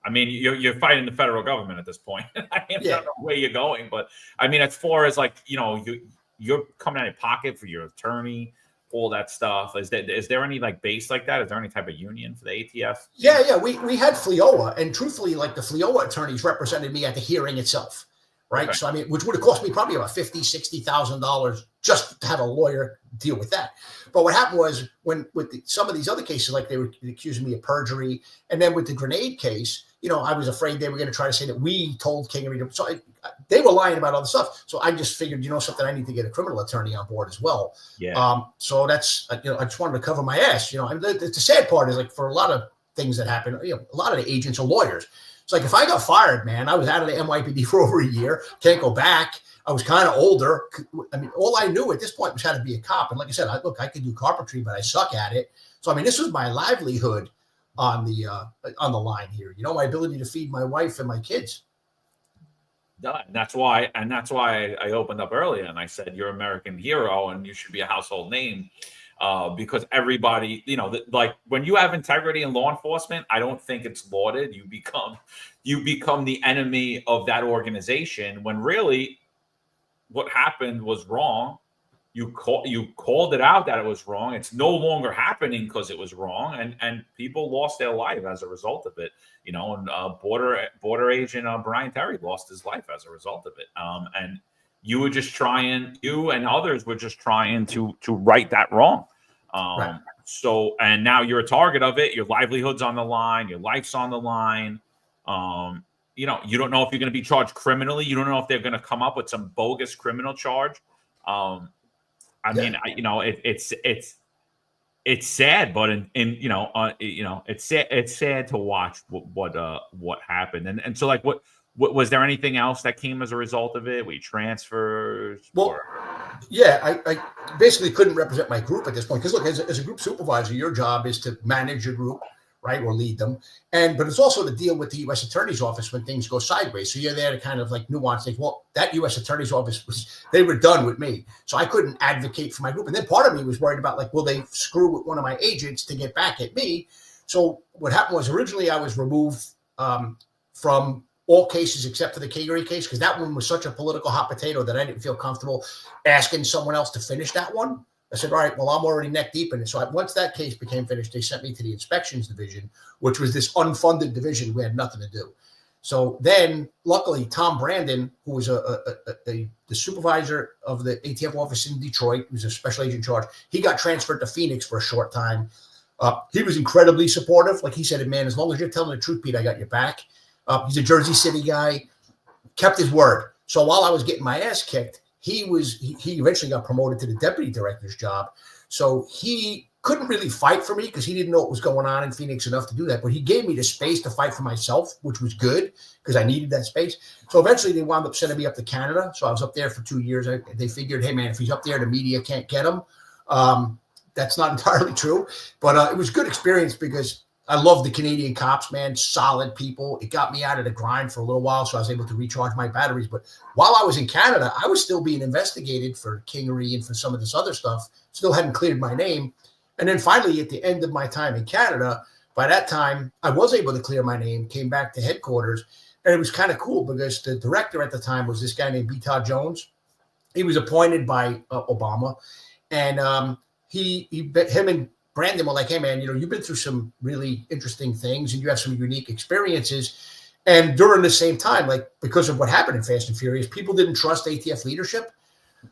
I mean, you're fighting the federal government at this point. I don't know where you're going, but I mean, as far as like, you know, you're coming out of your pocket for your attorney, all that stuff. Is there any like base like that? Is there any type of union for the ATF? Yeah. We had FLIOA, and truthfully, like the FLIOA attorneys represented me at the hearing itself. Right. Okay. So, I mean, which would have cost me probably about $50,000, $60,000 just to have a lawyer deal with that. But what happened was some of these other cases, like they were accusing me of perjury. And then with the grenade case, you know, I was afraid they were going to try to say that we told King and Reed. So they were lying about other stuff. So I just figured, you know, something, I need to get a criminal attorney on board as well. Yeah. So that's, you know, I just wanted to cover my ass, you know. And the sad part is like for a lot of things that happen, you know, a lot of the agents are lawyers. It's like if I got fired, man, I was out of the NYPD for over a year, can't go back. I was kind of older. I mean, all I knew at this point was how to be a cop. And like I said, I could do carpentry, but I suck at it. So, I mean, this was my livelihood on the line here. You know, my ability to feed my wife and my kids. And that's why I opened up earlier and I said, you're an American hero and you should be a household name. Because everybody, you know, like when you have integrity in law enforcement, I don't think it's lauded. You become the enemy of that organization when really what happened was wrong. You called it out that it was wrong. It's no longer happening because it was wrong, and people lost their life as a result of it. You know, and border agent Brian Terry lost his life as a result of it. And you and others were just trying to right that wrong. Right. So, and now you're a target of it. Your livelihood's on the line. Your life's on the line. You know, you don't know if you're going to be charged criminally. You don't know if they're going to come up with some bogus criminal charge. I mean, it's sad, but it's sad to watch what happened. And so like, what was there anything else that came as a result of it? We transfers? Well, yeah, I basically couldn't represent my group at this point because look, as a group supervisor, your job is to manage your group, right, or lead them, but it's also to deal with the U.S. Attorney's Office when things go sideways. So you're there to kind of like nuance things. Well, that U.S. Attorney's Office they were done with me, so I couldn't advocate for my group. And then part of me was worried about like, will they screw with one of my agents to get back at me? So what happened was originally I was removed from all cases except for the Kagery case because that one was such a political hot potato that I didn't feel comfortable asking someone else to finish that one. I said, all right, well, I'm already neck deep in it. So once that case became finished, they sent me to the inspections division, which was this unfunded division. We had nothing to do. So then, luckily, Tom Brandon, who was the supervisor of the ATF office in Detroit, who was a special agent in charge, he got transferred to Phoenix for a short time. He was incredibly supportive. Like he said, man, as long as you're telling the truth, Pete, I got your back. He's a Jersey City guy, kept his word. So while I was getting my ass kicked, he eventually got promoted to the deputy director's job. So he couldn't really fight for me because he didn't know what was going on in Phoenix enough to do that. But he gave me the space to fight for myself, which was good because I needed that space. So eventually they wound up sending me up to Canada. So I was up there for 2 years. They figured, hey, man, if he's up there, the media can't get him. That's not entirely true. But it was a good experience because I love the Canadian cops, man, solid people. It got me out of the grind for a little while, so I was able to recharge my batteries. But while I was in Canada, I was still being investigated for kingery and for some of this other stuff. Still hadn't cleared my name. And then finally, at the end of my time in Canada, by that time, I was able to clear my name, came back to headquarters. And it was kind of cool because the director at the time was this guy named B. Todd Jones. He was appointed by Obama. And him and Brandon were like, hey, man, you've been through some really interesting things and you have some unique experiences. And during the same time, like because of what happened in Fast and Furious, people didn't trust ATF leadership.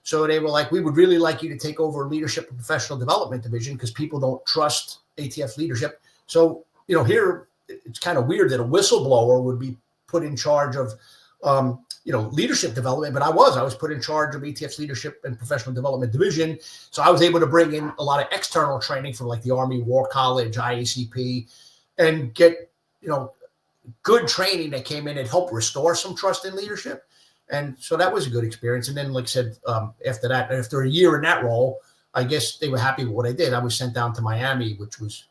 So they were like, we would really like you to take over leadership and professional development division because people don't trust ATF leadership. So, here it's kind of weird that a whistleblower would be put in charge of, leadership development, but I was put in charge of ATF's leadership and professional development division. So I was able to bring in a lot of external training from like the Army War College, IACP, and get, good training that came in and helped restore some trust in leadership. And so that was a good experience. And then, like I said, after a year in that role, I guess they were happy with what I did. I was sent down to Miami, which was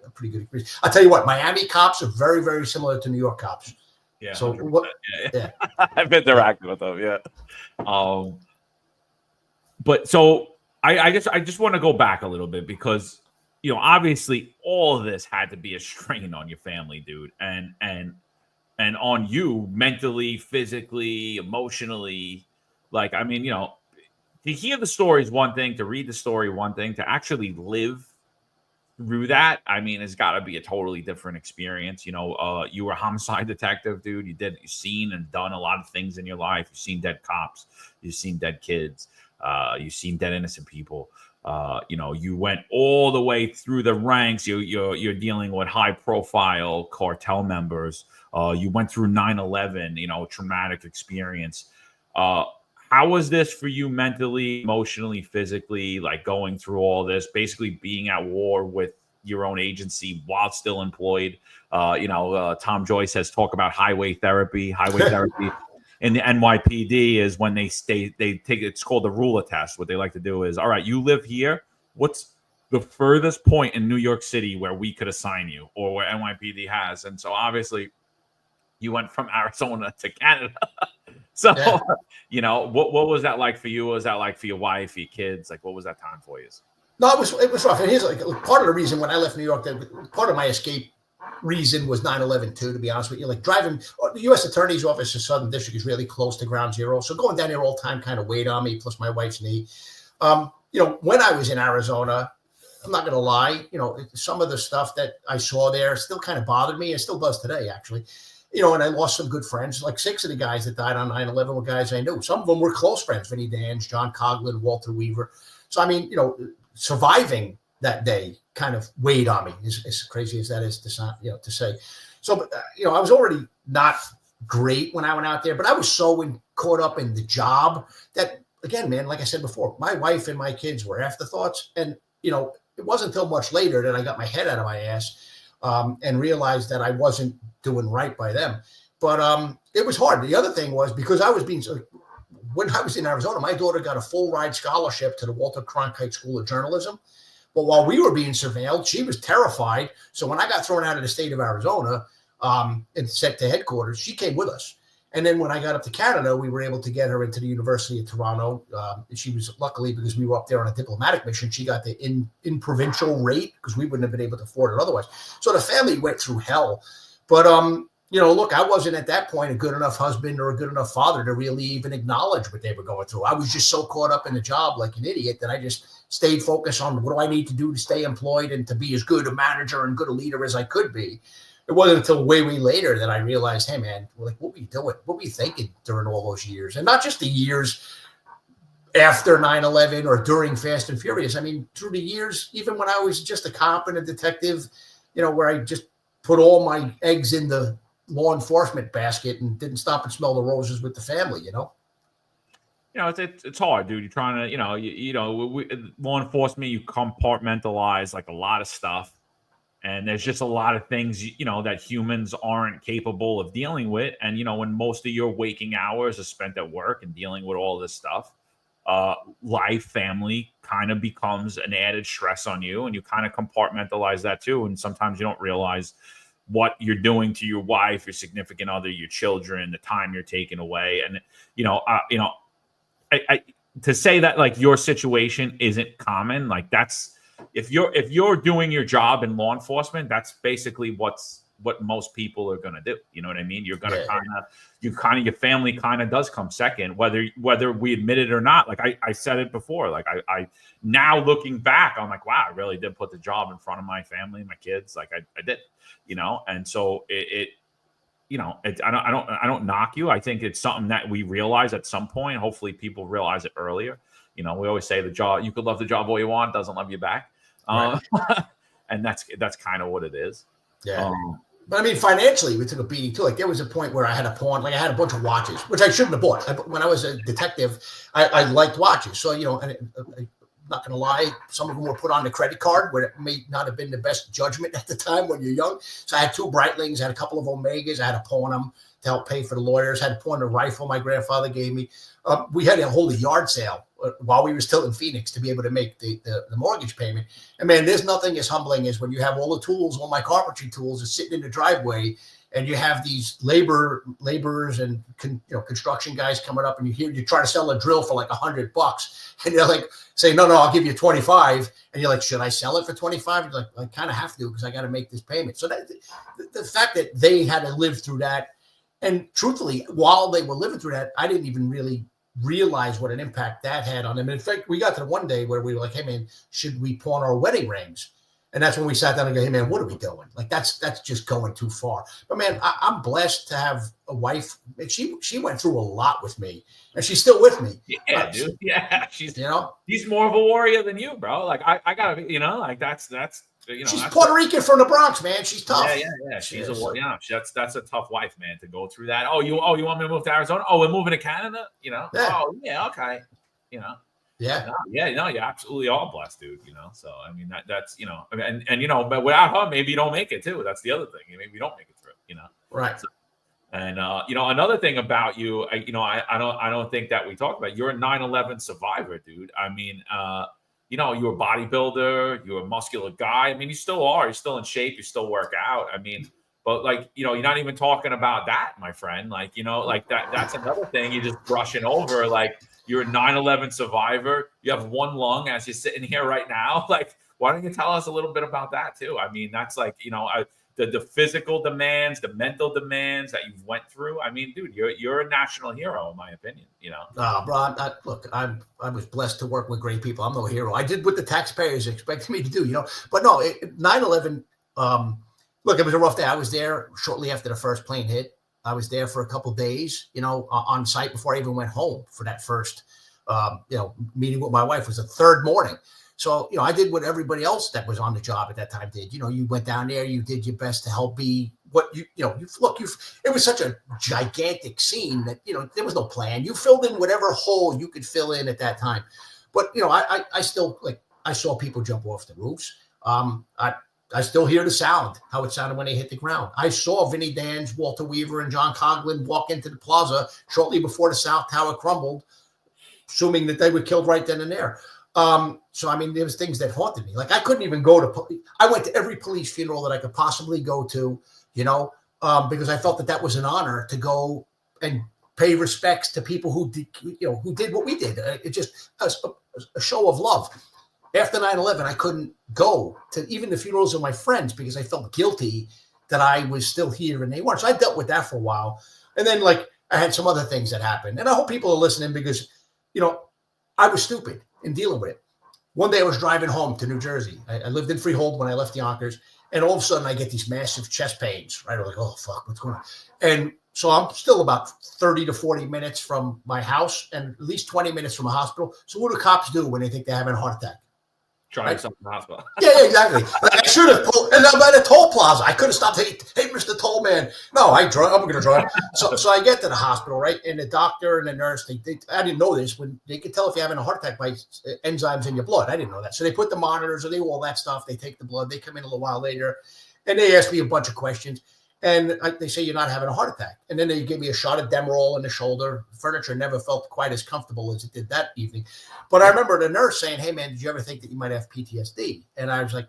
a pretty good experience. I'll tell you what, Miami cops are very, very similar to New York cops. Yeah. So yeah. I've interacted with them. Yeah. But so I guess I just want to go back a little bit because, obviously all of this had to be a strain on your family, dude. And on you mentally, physically, emotionally. Like, I mean, to hear the story is one thing, to read the story, one thing, to actually live through that, I mean, it's got to be a totally different experience. You were a homicide detective, dude. You've seen and done a lot of things in your life. You've seen dead cops. You've seen dead kids. You've seen dead innocent people. You went all the way through the ranks. You're dealing with high-profile cartel members. You went through 9/11. Traumatic experience. How was this for you mentally, emotionally, physically, like going through all this, basically being at war with your own agency while still employed? Tom Joyce has talked about highway therapy. Highway therapy in the NYPD is when they take it's called the ruler test. What they like to do is, all right, you live here. What's the furthest point in New York City where we could assign you or where NYPD has? And so obviously you went from Arizona to Canada. So, yeah. What was that like for you? What was that like for your wife, your kids? Like, what was that time for you? No, it was rough. And here's part of the reason when I left New York, part of my escape reason was 9/11 too, to be honest with you. Like driving, the U.S. Attorney's Office of Southern District is really close to ground zero. So going down there all the time kind of weighed on me, plus my wife's knee. When I was in Arizona, I'm not going to lie, some of the stuff that I saw there still kind of bothered me. It still does today, actually. And I lost some good friends. Like 6 of the guys that died on 9/11 were guys I knew. Some of them were close friends, Vinny Dange, John Coughlin, Walter Weaver. So, I mean, surviving that day kind of weighed on me, as crazy as that is to say. So, I was already not great when I went out there, but I was so caught up in the job that again, man, like I said before, my wife and my kids were afterthoughts. And, it wasn't until much later that I got my head out of my ass and realized that I wasn't doing right by them. But it was hard. The other thing was because when I was in Arizona, my daughter got a full ride scholarship to the Walter Cronkite School of Journalism. But while we were being surveilled, she was terrified. So when I got thrown out of the state of Arizona and sent to headquarters, she came with us. And then when I got up to Canada, we were able to get her into the University of Toronto. She was luckily, because we were up there on a diplomatic mission, she got the in provincial rate because we wouldn't have been able to afford it otherwise. So the family went through hell. But look, I wasn't at that point a good enough husband or a good enough father to really even acknowledge what they were going through. I was just so caught up in the job like an idiot that I just stayed focused on what do I need to do to stay employed and to be as good a manager and good a leader as I could be. It wasn't until way later that I realized, hey, man, like, what were you doing? What were you thinking during all those years? And not just the years after 9/11 or during Fast and Furious. I mean, through the years, even when I was just a cop and a detective, where I just put all my eggs in the law enforcement basket and didn't stop and smell the roses with the family, It's hard, dude. You're trying to, law enforcement, you compartmentalize like a lot of stuff. And there's just a lot of things, that humans aren't capable of dealing with. And, when most of your waking hours are spent at work and dealing with all this stuff, life, family kind of becomes an added stress on you. And you kind of compartmentalize that too. And sometimes you don't realize what you're doing to your wife, your significant other, your children, the time you're taking away. And, I to say that like your situation isn't common, like that's, if you're doing your job in law enforcement, that's basically what most people are going to do. You know what I mean? You're going to your family kind of does come second, whether we admit it or not. Like I said it before, like I now looking back, I'm like, wow, I really did put the job in front of my family, my kids. Like I did, and so I don't knock you. I think it's something that we realize at some point. Hopefully people realize it earlier. We always say the job, you could love the job all you want, doesn't love you back. Right. And that's kind of what it is. Yeah. But I mean, financially, we took a beating too. Like there was a point where I had a pawn, like I had a bunch of watches, which I shouldn't have bought. When I was a detective, I liked watches. So, I'm not going to lie, some of them were put on the credit card where it may not have been the best judgment at the time when you're young. So I had 2 Breitlings, I had a couple of Omegas. I had to pawn them to help pay for the lawyers. I had to pawn a rifle my grandfather gave me. We had to hold a yard sale while we were still in Phoenix to be able to make the mortgage payment. And man, there's nothing as humbling as when you have all the tools, all my carpentry tools is sitting in the driveway, and you have these laborers and construction guys coming up, and you try to sell a drill for like $100, and they're like say, no, I'll give you 25, and you're like, should I sell it for 25? You're like, I kind of have to because I got to make this payment. So that the fact that they had to live through that, and truthfully, while they were living through that, I didn't even really realize what an impact that had on them. In fact, we got to one day where we were like, hey man, should we pawn our wedding rings? And that's when we sat down and go, hey man, what are we doing? Like that's just going too far. But man, I'm blessed to have a wife. She went through a lot with me, and she's still with me. Yeah, dude. Yeah, she's more of a warrior than you, bro. Like I gotta be, like that's she's Puerto Rican from the Bronx, man. She's tough. Yeah. She's that's a tough wife, man, to go through that. Oh, you want me to move to Arizona? Oh, we're moving to Canada. Yeah. Oh, yeah, okay. Yeah. No, you absolutely are blessed, dude. So I mean that's and but without her, maybe you don't make it too. That's the other thing. Maybe you don't make it through. Right. So, and another thing about you, I don't think that we talked about. You're a 9/11 survivor, dude. I mean, you're a bodybuilder, you're a muscular guy. I mean, you still are. You're still in shape. You still work out. I mean, but like, you're not even talking about that, my friend. Like, like that's another thing you're just brushing over. Like, you're a 9/11 survivor. You have one lung as you're sitting here right now. Like, why don't you tell us a little bit about that too? I mean, that's like, the physical demands, the mental demands that you've went through. I mean, dude, you're a national hero, in my opinion. Bro, look, I was blessed to work with great people. I'm no hero. I did what the taxpayers expected me to do, But no, 9/11. Look, it was a rough day. I was there shortly after the first plane hit. I was there for a couple of days, on site before I even went home for that first, meeting with my wife. It was the third morning. So, I did what everybody else that was on the job at that time did. You went down there, you did your best to help be what it was such a gigantic scene that, there was no plan. You filled in whatever hole you could fill in at that time. But, I still, I saw people jump off the roofs. I still hear the sound, how it sounded when they hit the ground. I saw Vinny Danz, Walter Weaver, and John Coughlin walk into the plaza shortly before the South Tower crumbled, assuming that they were killed right then and there. So, I mean, there was things that haunted me. Like, I couldn't even go to I went to every police funeral that I could possibly go to, because I felt that was an honor to go and pay respects to people who did what we did. It just a show of love. After 9/11, I couldn't go to even the funerals of my friends because I felt guilty that I was still here and they weren't. So I dealt with that for a while. And then, I had some other things that happened. And I hope people are listening because, I was stupid in dealing with it. One day I was driving home to New Jersey. I lived in Freehold when I left Yonkers. And all of a sudden I get these massive chest pains, right? I'm like, oh, fuck, what's going on? And so I'm still about 30 to 40 minutes from my house and at least 20 minutes from a hospital. So what do cops do when they think they're having a heart attack? Trying something in the hospital. Yeah, exactly. I should have pulled, and I'm at a toll plaza. I could have stopped. Hey, Mr. Toll Man. No, I'm going to drive. So I get to the hospital, right? And the doctor and the nurse, I didn't know this, when they could tell if you're having a heart attack by enzymes in your blood. I didn't know that. So they put the monitors, and they do all that stuff. They take the blood. They come in a little while later, and they ask me a bunch of questions. And they say you're not having a heart attack. And then they give me a shot of Demerol in the shoulder. Furniture never felt quite as comfortable as it did that evening. But I remember the nurse saying, hey, man, did you ever think that you might have PTSD? And I was like,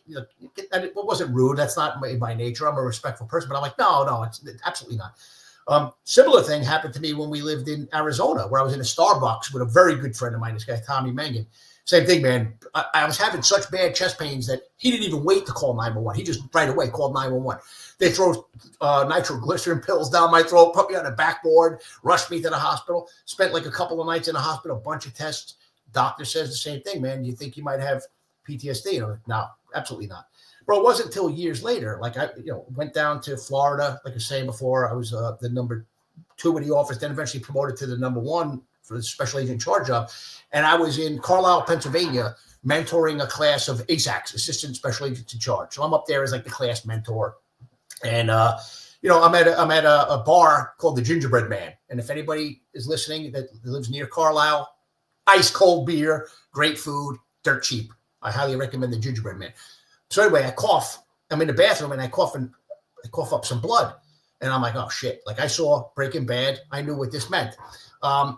it wasn't rude. That's not my nature. I'm a respectful person. But I'm like, no, it's absolutely not. Similar thing happened to me when we lived in Arizona, where I was in a Starbucks with a very good friend of mine, this guy, Tommy Mangan. Same thing, man. I was having such bad chest pains that he didn't even wait to call 911. He just right away called 911. They throw nitroglycerin pills down my throat, put me on a backboard, rushed me to the hospital. Spent a couple of nights in the hospital, a bunch of tests. Doctor says the same thing, man. You think you might have PTSD? And I'm like, no, absolutely not. Bro, it wasn't until years later. I went down to Florida, like I was saying before. I was the number 2 in the office, then eventually promoted to the number 1 for the special agent in charge job. And I was in Carlisle, Pennsylvania, mentoring a class of ASACs, assistant special agents in charge. So I'm up there as the class mentor. And, I'm at a bar called the Gingerbread Man. And if anybody is listening that lives near Carlisle, ice cold beer, great food, dirt cheap. I highly recommend the Gingerbread Man. So anyway, I cough. I'm in the bathroom and I cough up some blood. And I'm like, oh shit. I saw Breaking Bad. I knew what this meant.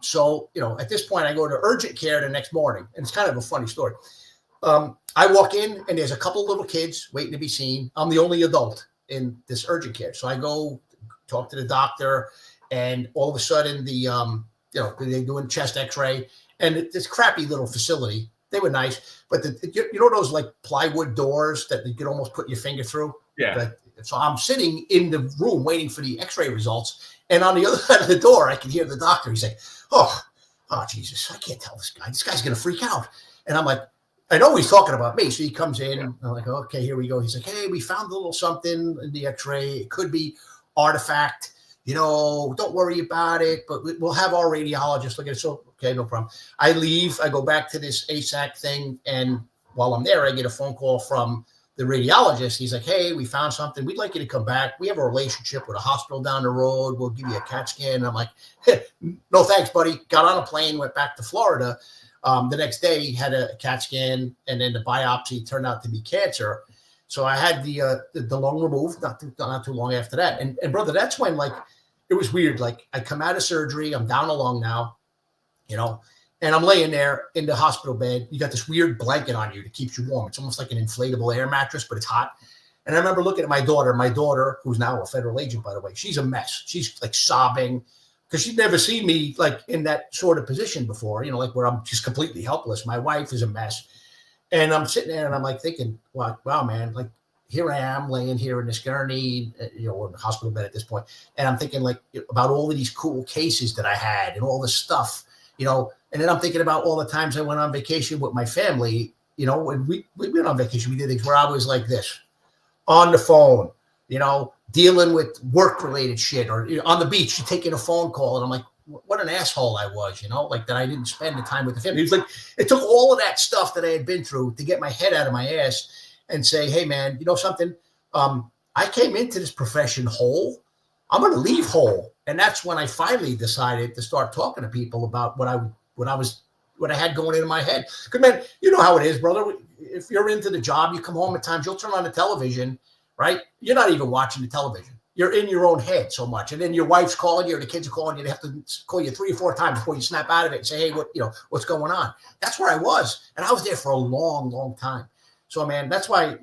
So at this point I go to urgent care the next morning, and it's kind of a funny story. I walk in and there's a couple little kids waiting to be seen. I'm the only adult in this urgent care. So I go talk to the doctor, and all of a sudden they're doing chest x-ray, and this crappy little facility. They were nice, but those plywood doors that you could almost put your finger through? Yeah. So I'm sitting in the room waiting for the x-ray results. And on the other side of the door, I can hear the doctor. He's like, oh, Jesus, I can't tell this guy. This guy's going to freak out. And I'm like, I know he's talking about me. So he comes in. And I'm like, okay, here we go. He's like, hey, we found a little something in the x-ray. It could be artifact. Don't worry about it, but we'll have our radiologist look at it. So, okay, no problem. I leave. I go back to this ASAC thing. And while I'm there, I get a phone call from the radiologist. He's like, hey, we found something. We'd like you to come back. We have a relationship with a hospital down the road. We'll give you a CAT scan. And I'm like, hey, no, thanks, buddy. Got on a plane, went back to Florida. The next day, had a CAT scan, and then the biopsy turned out to be cancer. So I had the lung removed not too long after that. And brother, that's when it was weird. I come out of surgery. I'm down a lung now, and I'm laying there in the hospital bed. You got this weird blanket on you that keeps you warm. It's almost like an inflatable air mattress, but it's hot. And I remember looking at my daughter, who's now a federal agent, by the way. She's a mess. She's sobbing because she'd never seen me in that sort of position before, where I'm just completely helpless. My wife is a mess. And I'm sitting there and I'm thinking, wow, man, here I am laying here in this gurney, we're in the hospital bed at this point. And I'm thinking about all of these cool cases that I had and all this stuff, and then I'm thinking about all the times I went on vacation with my family, when we went on vacation, we did things where I was like this on the phone, dealing with work related shit, or on the beach, you're taking a phone call. And I'm like, what an asshole I was, like that I didn't spend the time with the family. It was like, it took all of that stuff that I had been through to get my head out of my ass and say, hey man, you know something? I came into this profession whole. I'm going to leave whole. And that's when I finally decided to start talking to people about what I had going into my head. Because man, you know how it is, brother. If you're into the job, you come home at times, you'll turn on the television, right? You're not even watching the television. You're in your own head so much. And then your wife's calling you or the kids are calling you. They have to call you 3 or 4 times before you snap out of it and say, hey, what's going on? That's where I was. And I was there for a long, long time. So, man, that's why,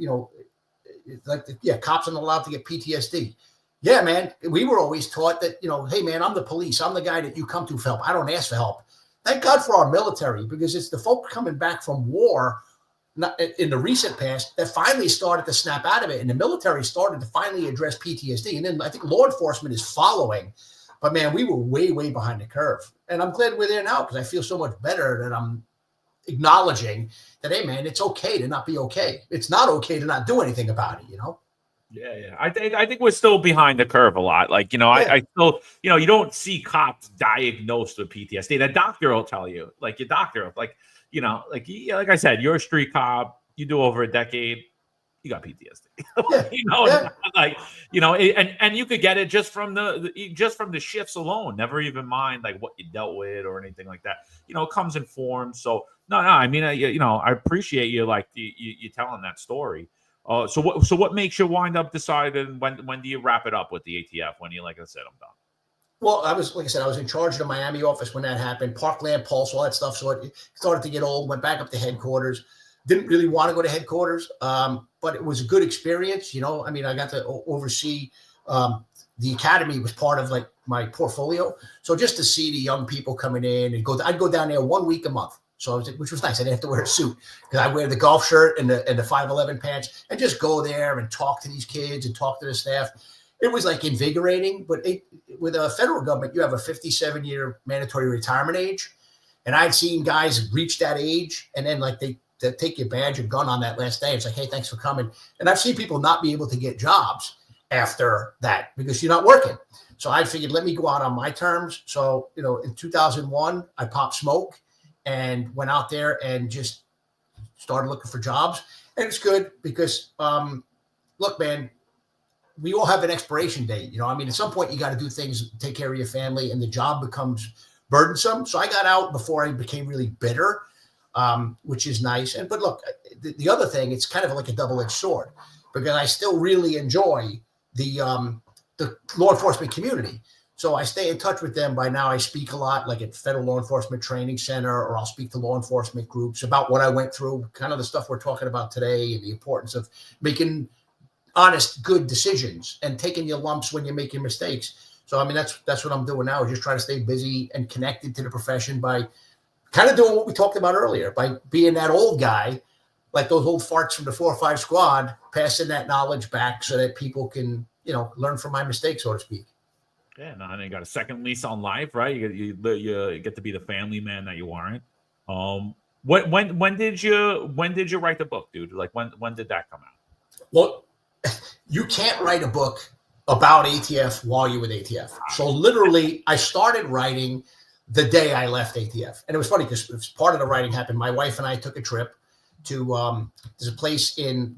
cops aren't allowed to get PTSD. Yeah, man, we were always taught that, hey, man, I'm the police. I'm the guy that you come to for help. I don't ask for help. Thank God for our military, because it's the folk coming back from war in the recent past that finally started to snap out of it. And the military started to finally address PTSD. And then I think law enforcement is following. But, man, we were way, way behind the curve. And I'm glad we're there now because I feel so much better that I'm acknowledging that, hey, man, it's okay to not be okay. It's not okay to not do anything about it, Yeah. I think we're still behind the curve a lot. Like, I still, you don't see cops diagnosed with PTSD. The doctor will tell you, like your doctor, like I said, you're a street cop. You do over a decade, you got PTSD. And you could get it just from the shifts alone. Never even mind like what you dealt with or anything like that. It comes in forms. So no. I mean, I appreciate you like you telling that story. So what makes you wind up deciding when do you wrap it up with the ATF? When you, like I said, I'm done. Well, I was in charge of the Miami office when that happened, Parkland Pulse, all that stuff. So it started to get old, went back up to headquarters. Didn't really want to go to headquarters, but it was a good experience. I mean, I got to oversee the academy was part of like my portfolio. So just to see the young people coming in and I'd go down there 1 week a month. So which was nice. I didn't have to wear a suit because I wear the golf shirt and the 511 pants and just go there and talk to these kids and talk to the staff. It was like invigorating, but with a federal government, you have a 57-year mandatory retirement age. And I'd seen guys reach that age and then like they take your badge and gun on that last day. It's like, hey, thanks for coming. And I've seen people not be able to get jobs after that because you're not working. So I figured, let me go out on my terms. So, in 2001, I popped smoke and went out there and just started looking for jobs. And it's good because, look, man, we all have an expiration date. I mean, at some point you got to do things, take care of your family, and the job becomes burdensome. So I got out before I became really bitter, which is nice. But look, the other thing, it's kind of like a double-edged sword because I still really enjoy the law enforcement community. So I stay in touch with them. By now I speak a lot, like at Federal Law Enforcement Training Center, or I'll speak to law enforcement groups about what I went through, kind of the stuff we're talking about today and the importance of making honest, good decisions and taking your lumps when you're making mistakes. So, I mean, that's what I'm doing now, is just trying to stay busy and connected to the profession by kind of doing what we talked about earlier, by being that old guy, like those old farts from the 4 or 5 squad, passing that knowledge back so that people can, learn from my mistakes, so to speak. Yeah, no, and you got a second lease on life, right? You get to be the family man that you aren't. When did you write the book, dude? Like when did that come out? Well, you can't write a book about ATF while you're with ATF. So literally, I started writing the day I left ATF, and it was funny because part of the writing happened. My wife and I took a trip to there's a place in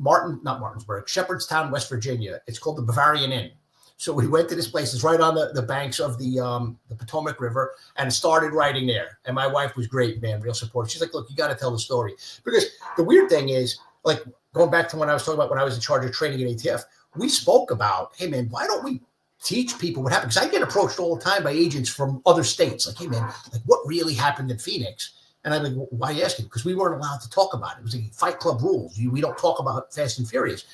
Shepherdstown, West Virginia. It's called the Bavarian Inn. So we went to this place. It's right on the banks of the Potomac River, and started writing there. And my wife was great, man, real supportive. She's like, look, you got to tell the story. Because the weird thing is, like, going back to when I was talking about when I was in charge of training at ATF, we spoke about, hey, man, why don't we teach people what happened? Because I get approached all the time by agents from other states. Like, hey, man, like, what really happened in Phoenix? And I'm like, well, why are you asking? Because we weren't allowed to talk about it. It was like Fight Club rules. We don't talk about Fast and Furious.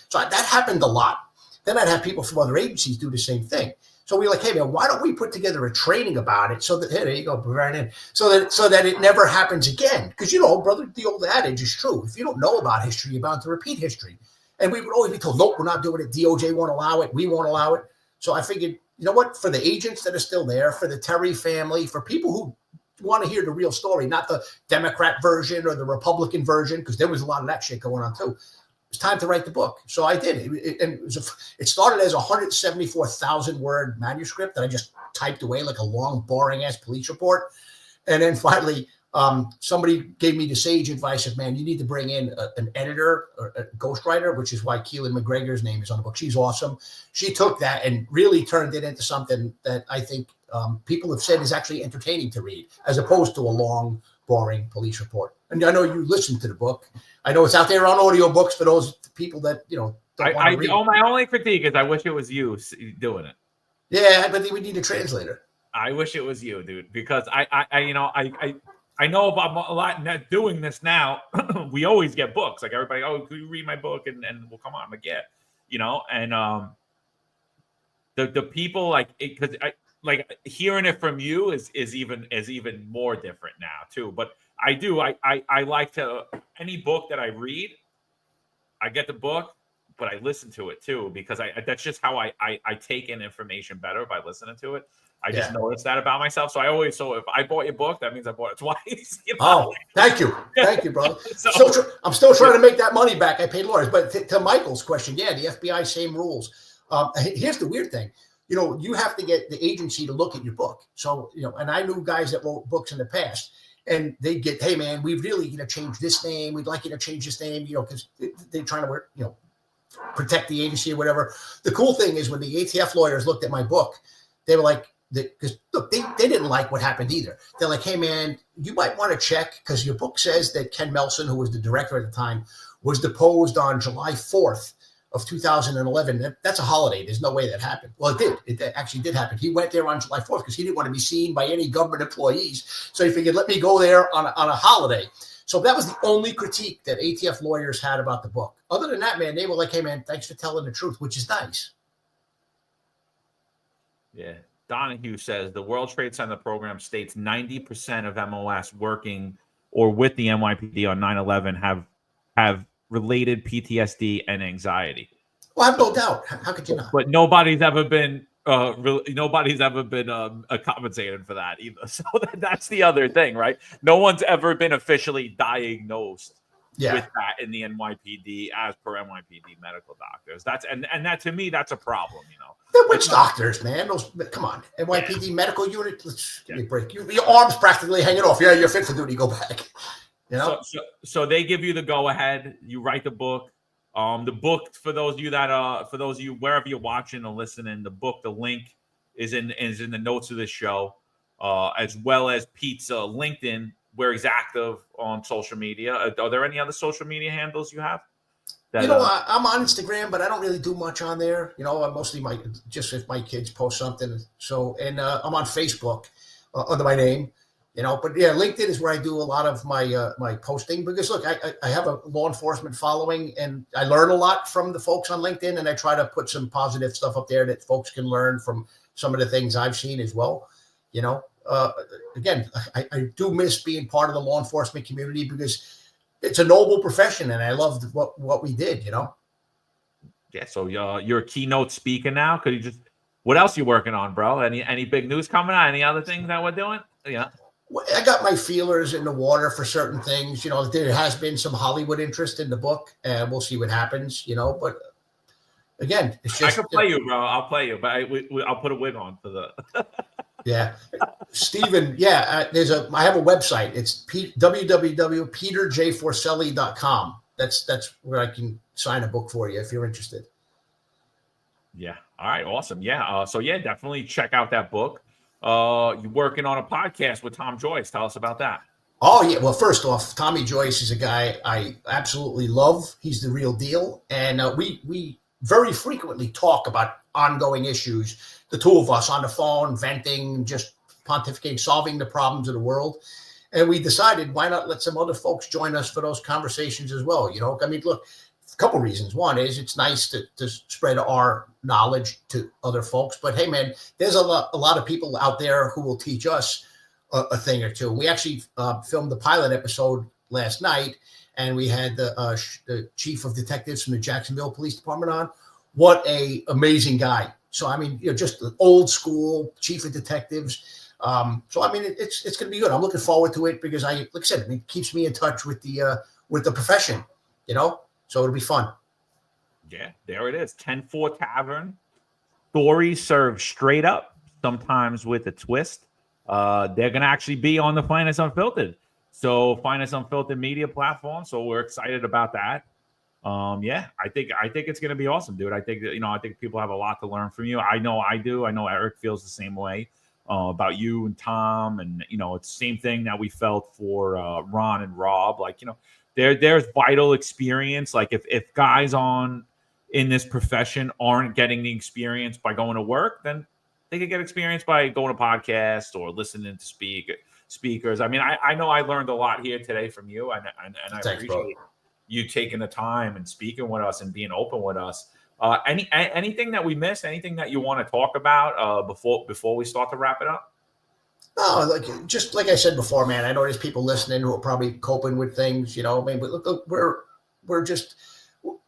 So that happened a lot. Then I'd have people from other agencies do the same thing. So we were like, hey, man, why don't we put together a training about it so that, hey, there you go, right in, so that it never happens again? Because, brother, the old adage is true. If you don't know about history, you're bound to repeat history. And we would always be told, nope, we're not doing it. DOJ won't allow it. We won't allow it. So I figured, you know what, for the agents that are still there, for the Terry family, for people who want to hear the real story, not the Democrat version or the Republican version, because there was a lot of that shit going on too. it's time to write the book. So I did. It started as a 174,000 word manuscript that I just typed away like a long, boring ass police report. And then finally, somebody gave me the sage advice of, man, you need to bring in an editor or a ghostwriter, which is why Keelan McGregor's name is on the book. She's awesome. She took that and really turned it into something that I think people have said is actually entertaining to read, as opposed to a long, boring police report. And I know you listened to the book. I know it's out there on audiobooks for those people that, don't want to read. My only critique is I wish it was you doing it. Yeah, but we need a translator. I wish it was you, dude, because I know about a lot not doing this now. We always get books. Like everybody, oh, could you read my book? And we'll come on. I'm like, yeah, and the people like it, because I hearing it from you is even more different now too. But I like to, any book that I read, I get the book, but I listen to it too, because that's just how I take in information better by listening to it. I just noticed that about myself. So if I bought your book, that means I bought it twice. Oh, thank you. Thank you, brother. I'm still trying to make that money back. I paid lawyers. But to Michael's question, yeah, the FBI, same rules. Here's the weird thing. You have to get the agency to look at your book. So, and I knew guys that wrote books in the past, and they get, hey, man, we really, change this name. We'd like you to change this name, because they're trying to, protect the agency or whatever. The cool thing is when the ATF lawyers looked at my book, they were like, because look, they didn't like what happened either. They're like, hey, man, you might want to check, because your book says that Ken Melson, who was the director at the time, was deposed on July 4th of 2011. That's a holiday. There's no way that happened. Well, it did. It actually did happen. He went there on July 4th because he didn't want to be seen by any government employees. So he figured, let me go there on a holiday. So that was the only critique that ATF lawyers had about the book. Other than that, man, they were like, hey, man, thanks for telling the truth, which is nice. Yeah. Donahue says the World Trade Center program states 90% of MOS working or with the NYPD on 9/11 have related PTSD and anxiety. Well, I have no doubt. How could you not? But nobody's ever been compensated for that either. So that's the other thing, right? No one's ever been officially diagnosed with that in the NYPD as per NYPD medical doctors. And that to me, that's a problem, They're witch doctors, man. Come on. NYPD medical unit, let's give me a break. Your arm's practically hanging off. Yeah, you're fit for duty. Go back. So they give you the go ahead. You write the book. The book, for those of you wherever you're watching or listening, the book, the link is in the notes of the show, as well as Pete's LinkedIn, where he's active on social media. Are there any other social media handles you have? I'm on Instagram, but I don't really do much on there. I'm mostly just if my kids post something. So, and I'm on Facebook under my name. But yeah, LinkedIn is where I do a lot of my posting, because look, I have a law enforcement following, and I learn a lot from the folks on LinkedIn, and I try to put some positive stuff up there that folks can learn from some of the things I've seen as well. Again, I do miss being part of the law enforcement community, because it's a noble profession, and I loved what we did. Yeah. So you're a keynote speaker now. Could you just, what else you working on, bro? Any big news coming out? Any other things that we're doing? Yeah. I got my feelers in the water for certain things. There has been some Hollywood interest in the book, and we'll see what happens. But again, it's just, I can play you, bro. I'll play you, but I'll put a wig on for the. Yeah, Stephen. Yeah, I have a website. It's www.peterjforcelli.com. That's where I can sign a book for you if you're interested. Yeah. All right. Awesome. Yeah. So yeah, definitely check out that book. You're working on a podcast with Tom Joyce. Tell us about that. Oh, yeah. Well, first off, Tommy Joyce is a guy I absolutely love. He's the real deal. And we very frequently talk about ongoing issues, the two of us on the phone, venting, just pontificating, solving the problems of the world. And we decided, why not let some other folks join us for those conversations as well? Look, a couple reasons. One is it's nice to spread our knowledge to other folks. But hey, man, there's a lot of people out there who will teach us a thing or two. We actually filmed the pilot episode last night, and we had the chief of detectives from the Jacksonville Police Department on. What a amazing guy. So, just the old school chief of detectives. It's going to be good. I'm looking forward to it, because like I said, it keeps me in touch with the profession, so it'll be fun. Yeah, there it is. 10-4 Tavern. Stories served straight up, sometimes with a twist. They're going to actually be on the Finest Unfiltered. So Finest Unfiltered media platform. So we're excited about that. Yeah, I think it's going to be awesome, dude. I think I think people have a lot to learn from you. I know I do. I know Eric feels the same way about you and Tom, and it's the same thing that we felt for Ron and Rob. Like, there's vital experience. Like if guys in this profession aren't getting the experience by going to work, then they could get experience by going to podcasts or listening to speakers. I mean, I know I learned a lot here today from you, and I Thanks, appreciate you taking the time and speaking with us and being open with us. Anything that we missed? Anything that you want to talk about before we start to wrap it up? No, just like I said before, man. I know there's people listening who are probably coping with things. I mean, but look, we're just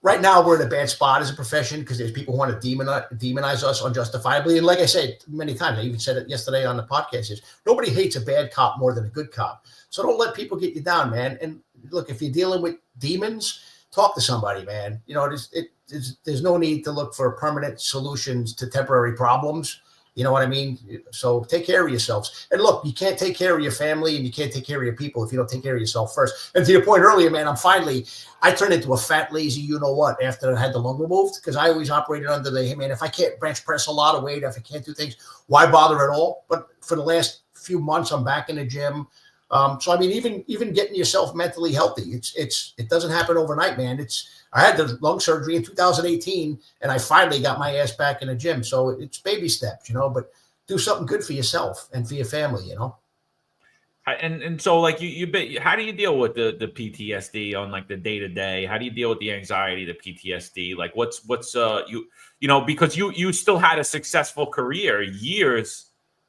right now we're in a bad spot as a profession because there's people who want to demonize us unjustifiably. And like I said many times, I even said it yesterday on the podcast: is nobody hates a bad cop more than a good cop. So don't let people get you down, man. And look, if you're dealing with demons, talk to somebody, man. There's no need to look for permanent solutions to temporary problems. You know what I mean? So take care of yourselves. And look, you can't take care of your family and you can't take care of your people if you don't take care of yourself first. And to your point earlier, man, I turned into a fat, lazy, you-know-what after I had the lung removed, because I always operated under the, hey, man, if I can't bench press a lot of weight, if I can't do things, why bother at all? But for the last few months, I'm back in the gym. So, I mean, even getting yourself mentally healthy, it doesn't happen overnight, man. I had the lung surgery in 2018 and I finally got my ass back in the gym. So it's baby steps, but do something good for yourself and for your family, And so like how do you deal with the PTSD on like the day to day? How do you deal with the anxiety, the PTSD? Like what's because you still had a successful career years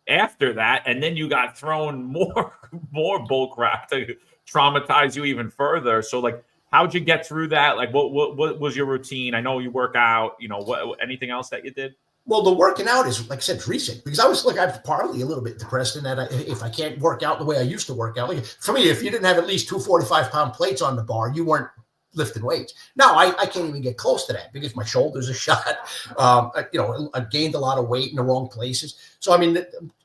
after that, and then you got thrown more bull crap to traumatize you even further. So like, how'd you get through that? Like, what was your routine? I know you work out. Anything else that you did? Well, the working out is, like I said, recent, because I was partly a little bit depressed in that if I can't work out the way I used to work out, like for me, if you didn't have at least 2 45-pound plates on the bar, you weren't lifting weights. Now I can't even get close to that because my shoulders are shot. I gained a lot of weight in the wrong places. So, I mean,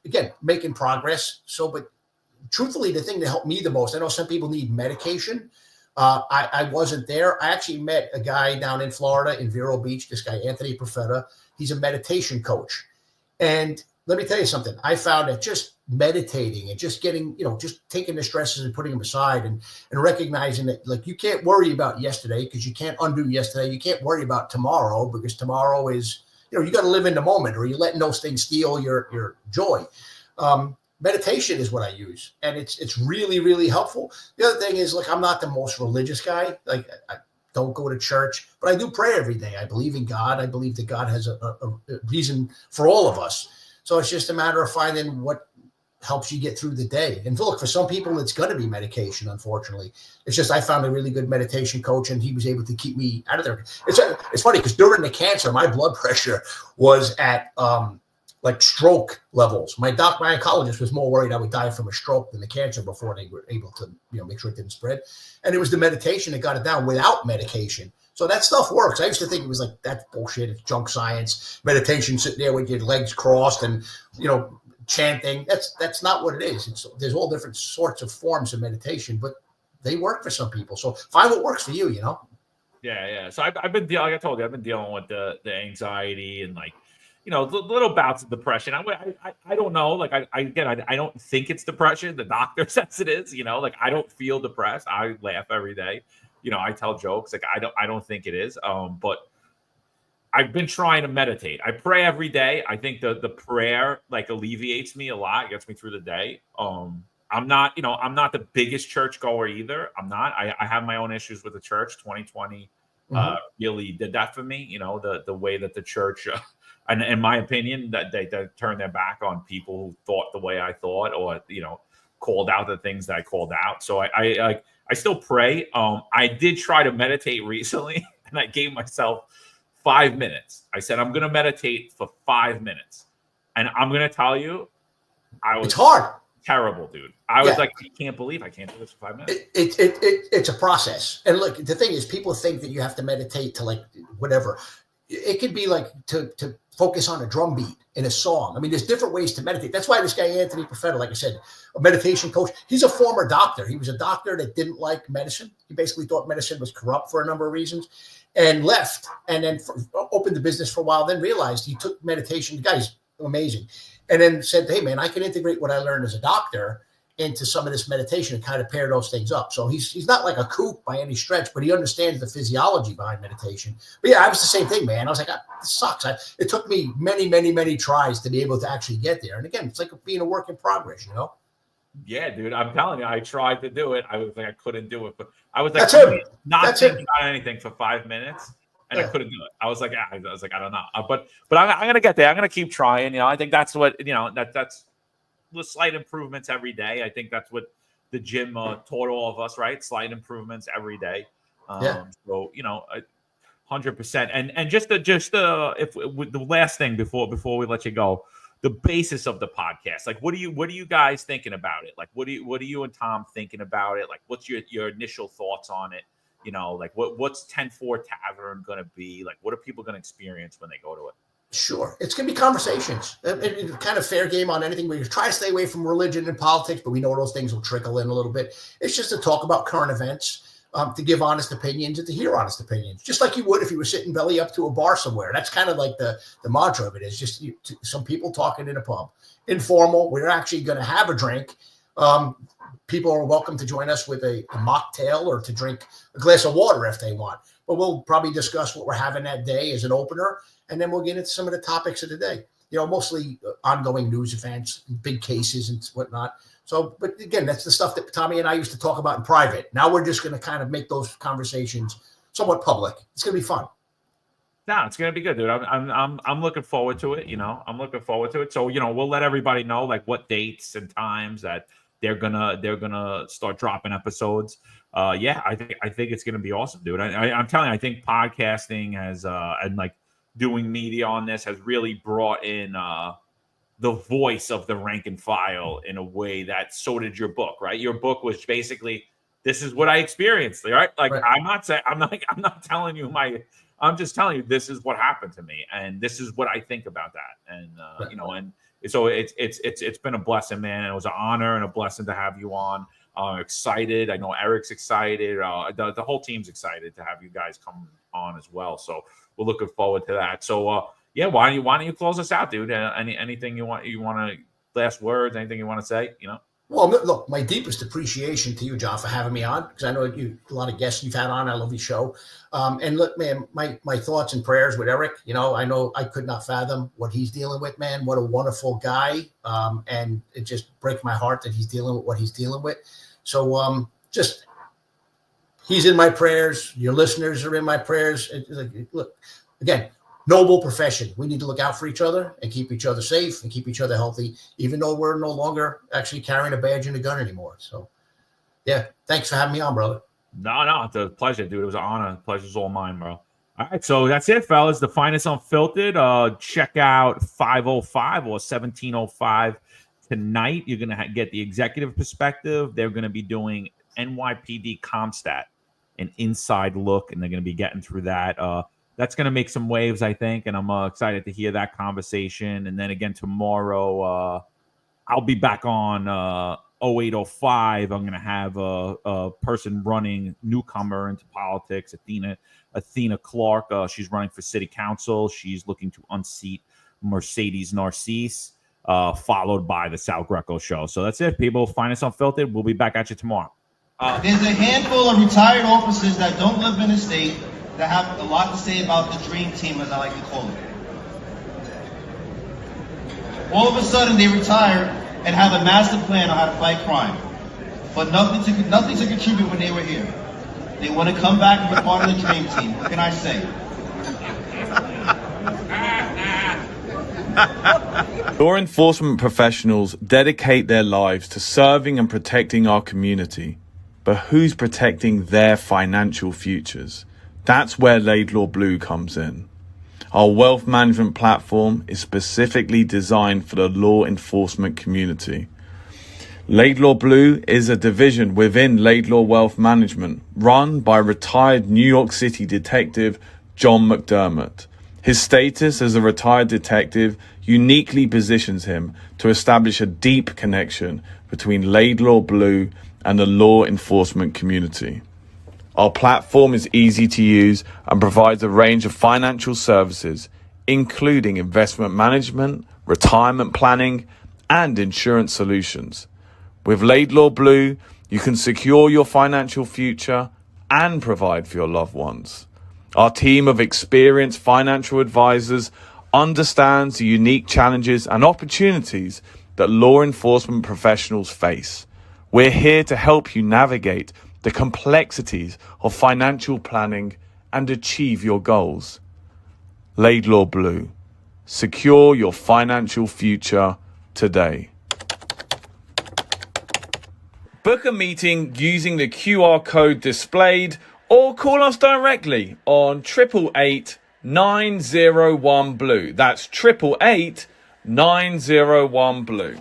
again, making progress. So, but truthfully, the thing that helped me the most, I know some people need medication. I wasn't there. I actually met a guy down in Florida in Vero Beach, this guy, Anthony Profeta. He's a meditation coach. And let me tell you something. I found that just meditating and just getting, just taking the stresses and putting them aside and recognizing that, like, you can't worry about yesterday because you can't undo yesterday. You can't worry about tomorrow because tomorrow is, you got to live in the moment, or you're letting those things steal your joy. Meditation is what I use, and it's really, really helpful. The other thing is, like, I'm not the most religious guy. Like, I don't go to church, but I do pray every day. I believe in God. I believe that God has a reason for all of us. So it's just a matter of finding what helps you get through the day. And look, for some people, it's going to be medication, unfortunately. It's just I found a really good meditation coach, and he was able to keep me out of there. It's funny because during the cancer, my blood pressure was at like stroke levels. My oncologist was more worried I would die from a stroke than the cancer before they were able to make sure it didn't spread. And it was the meditation that got it down without medication. So that stuff works. I used to think it was like, that's bullshit. It's junk science. Meditation, sitting there with your legs crossed and, chanting. That's not what it is. There's all different sorts of forms of meditation, but they work for some people. So find what works for you, Yeah. So I've been dealing, like I told you, I've been dealing with the anxiety and like, little bouts of depression. I don't know. Like I don't think it's depression. The doctor says it is, like I don't feel depressed. I laugh every day. I tell jokes. Like I don't think it is. But I've been trying to meditate. I pray every day. I think the prayer like alleviates me a lot, gets me through the day. I'm not the biggest church goer either. I'm not. I have my own issues with the church. 2020 really did that for me. The way that the church, and in my opinion, that they turned their back on people who thought the way I thought, or called out the things that I called out. So I still pray. I did try to meditate recently, and I gave myself 5 minutes. I said, I'm going to meditate for 5 minutes. And I'm going to tell you, it's hard. terrible, dude. I was Yeah. like, I can't believe I can't do this for 5 minutes. It's a process. And look, the thing is, people think that you have to meditate to like whatever. It could be like to focus on a drum beat in a song. I mean, there's different ways to meditate. That's why this guy, Anthony Profeta, like I said, a meditation coach, he's a former doctor. He was a doctor that didn't like medicine. He basically thought medicine was corrupt for a number of reasons and left, and then opened the business for a while, then realized he took meditation. The guy's amazing. And then said, hey, man, I can integrate what I learned as a doctor into some of this meditation and kind of pair those things up. So he's not like a kook by any stretch, but he understands the physiology behind meditation. But yeah, I was the same thing, man. I was like, this sucks. It took me many, many, many tries to be able to actually get there. And again, it's like being a work in progress, you know? Yeah, dude, I'm telling you, I tried to do it. I was like, I couldn't do it, but I was like, not thinking about anything for 5 minutes, and I couldn't do it. I was like, I don't know, but I'm gonna get there. I'm gonna keep trying. You know, I think that's what that's the slight improvements every day. I think that's what the gym taught all of us, right? Slight improvements every day. So 100%. And just if with the last thing before we let you go, the basis of the podcast, like what are you guys thinking about it? Like what are you and Tom thinking about it? Like what's your initial thoughts on it? You know, like what's 10-4 Tavern going to be? Like what are people going to experience when they go to it? Sure. It's going to be conversations. It's kind of fair game on anything. We try to stay away from religion and politics, but we know those things will trickle in a little bit. It's just to talk about current events, to give honest opinions and to hear honest opinions, just like you would if you were sitting belly up to a bar somewhere. That's kind of like the mantra of it is just some people talking in a pub. Informal. We're actually going to have a drink. People are welcome to join us with a mocktail or to drink a glass of water if they want. But we'll probably discuss what we're having that day as an opener. And then we'll get into some of the topics of the day, mostly ongoing news events, big cases and whatnot. So, but again, that's the stuff that Tommy and I used to talk about in private. Now we're just going to kind of make those conversations somewhat public. It's going to be fun. No, it's going to be good, dude. I'm looking forward to it. I'm looking forward to it. So, we'll let everybody know like what dates and times that they're gonna start dropping episodes. I think it's going to be awesome, dude. I'm telling you, I think podcasting has and like doing media on this has really brought in the voice of the rank and file in a way that so did your book, right? Your book was basically, this is what I experienced, right? Like right. I'm not telling you I'm just telling you this is what happened to me, and this is what I think about that, and right. And so it's been a blessing, man. And it was an honor and a blessing to have you on. Excited. I know Eric's excited. The whole team's excited to have you guys come on as well. So we're looking forward to that. So why don't you close us out, dude? Anything you want to last words? Anything you want to say? Well, look, my deepest appreciation to you, John, for having me on, because I know a lot of guests you've had on. I love your show. And look, man, my thoughts and prayers with Eric. I know I could not fathom what he's dealing with, man. What a wonderful guy. And it just breaks my heart that he's dealing with what he's dealing with. So he's in my prayers. Your listeners are in my prayers. Look, again, noble profession. We need to look out for each other and keep each other safe and keep each other healthy, even though we're no longer actually carrying a badge and a gun anymore. So, yeah, thanks for having me on, brother. No, it's a pleasure, dude. It was an honor. The pleasure's all mine, bro. All right, so that's it, fellas. The finest Unfiltered. Check out 505 or 1705 tonight. You're going to get the executive perspective. They're going to be doing NYPD Comstat, an inside look, and they're going to be getting through that. That's going to make some waves, I think, and I'm excited to hear that conversation. And then again tomorrow, I'll be back on 0805. I'm going to have a person running newcomer into politics, Athena Clark. She's running for city council. She's looking to unseat Mercedes Narcisse, followed by the Sal Greco show. So that's it, people. Find us Unfiltered. We'll be back at you tomorrow. There's a handful of retired officers that don't live in the state that have a lot to say about the dream team, as I like to call it. All of a sudden, they retire and have a master plan on how to fight crime, but nothing to contribute when they were here. They want to come back and be part of the dream team. What can I say? Law enforcement professionals dedicate their lives to serving and protecting our community, but who's protecting their financial futures? That's where Laidlaw Blue comes in. Our wealth management platform is specifically designed for the law enforcement community. Laidlaw Blue is a division within Laidlaw Wealth Management, run by retired New York City detective John McDermott. His status as a retired detective uniquely positions him to establish a deep connection between Laidlaw Blue and the law enforcement community. Our platform is easy to use and provides a range of financial services, including investment management, retirement planning, and insurance solutions. With Laidlaw Blue, you can secure your financial future and provide for your loved ones. Our team of experienced financial advisors understands the unique challenges and opportunities that law enforcement professionals face. We're here to help you navigate the complexities of financial planning and achieve your goals. Laidlaw Blue. Secure your financial future today. Book a meeting using the QR code displayed or call us directly on 888 901 Blue. That's 888 901 Blue.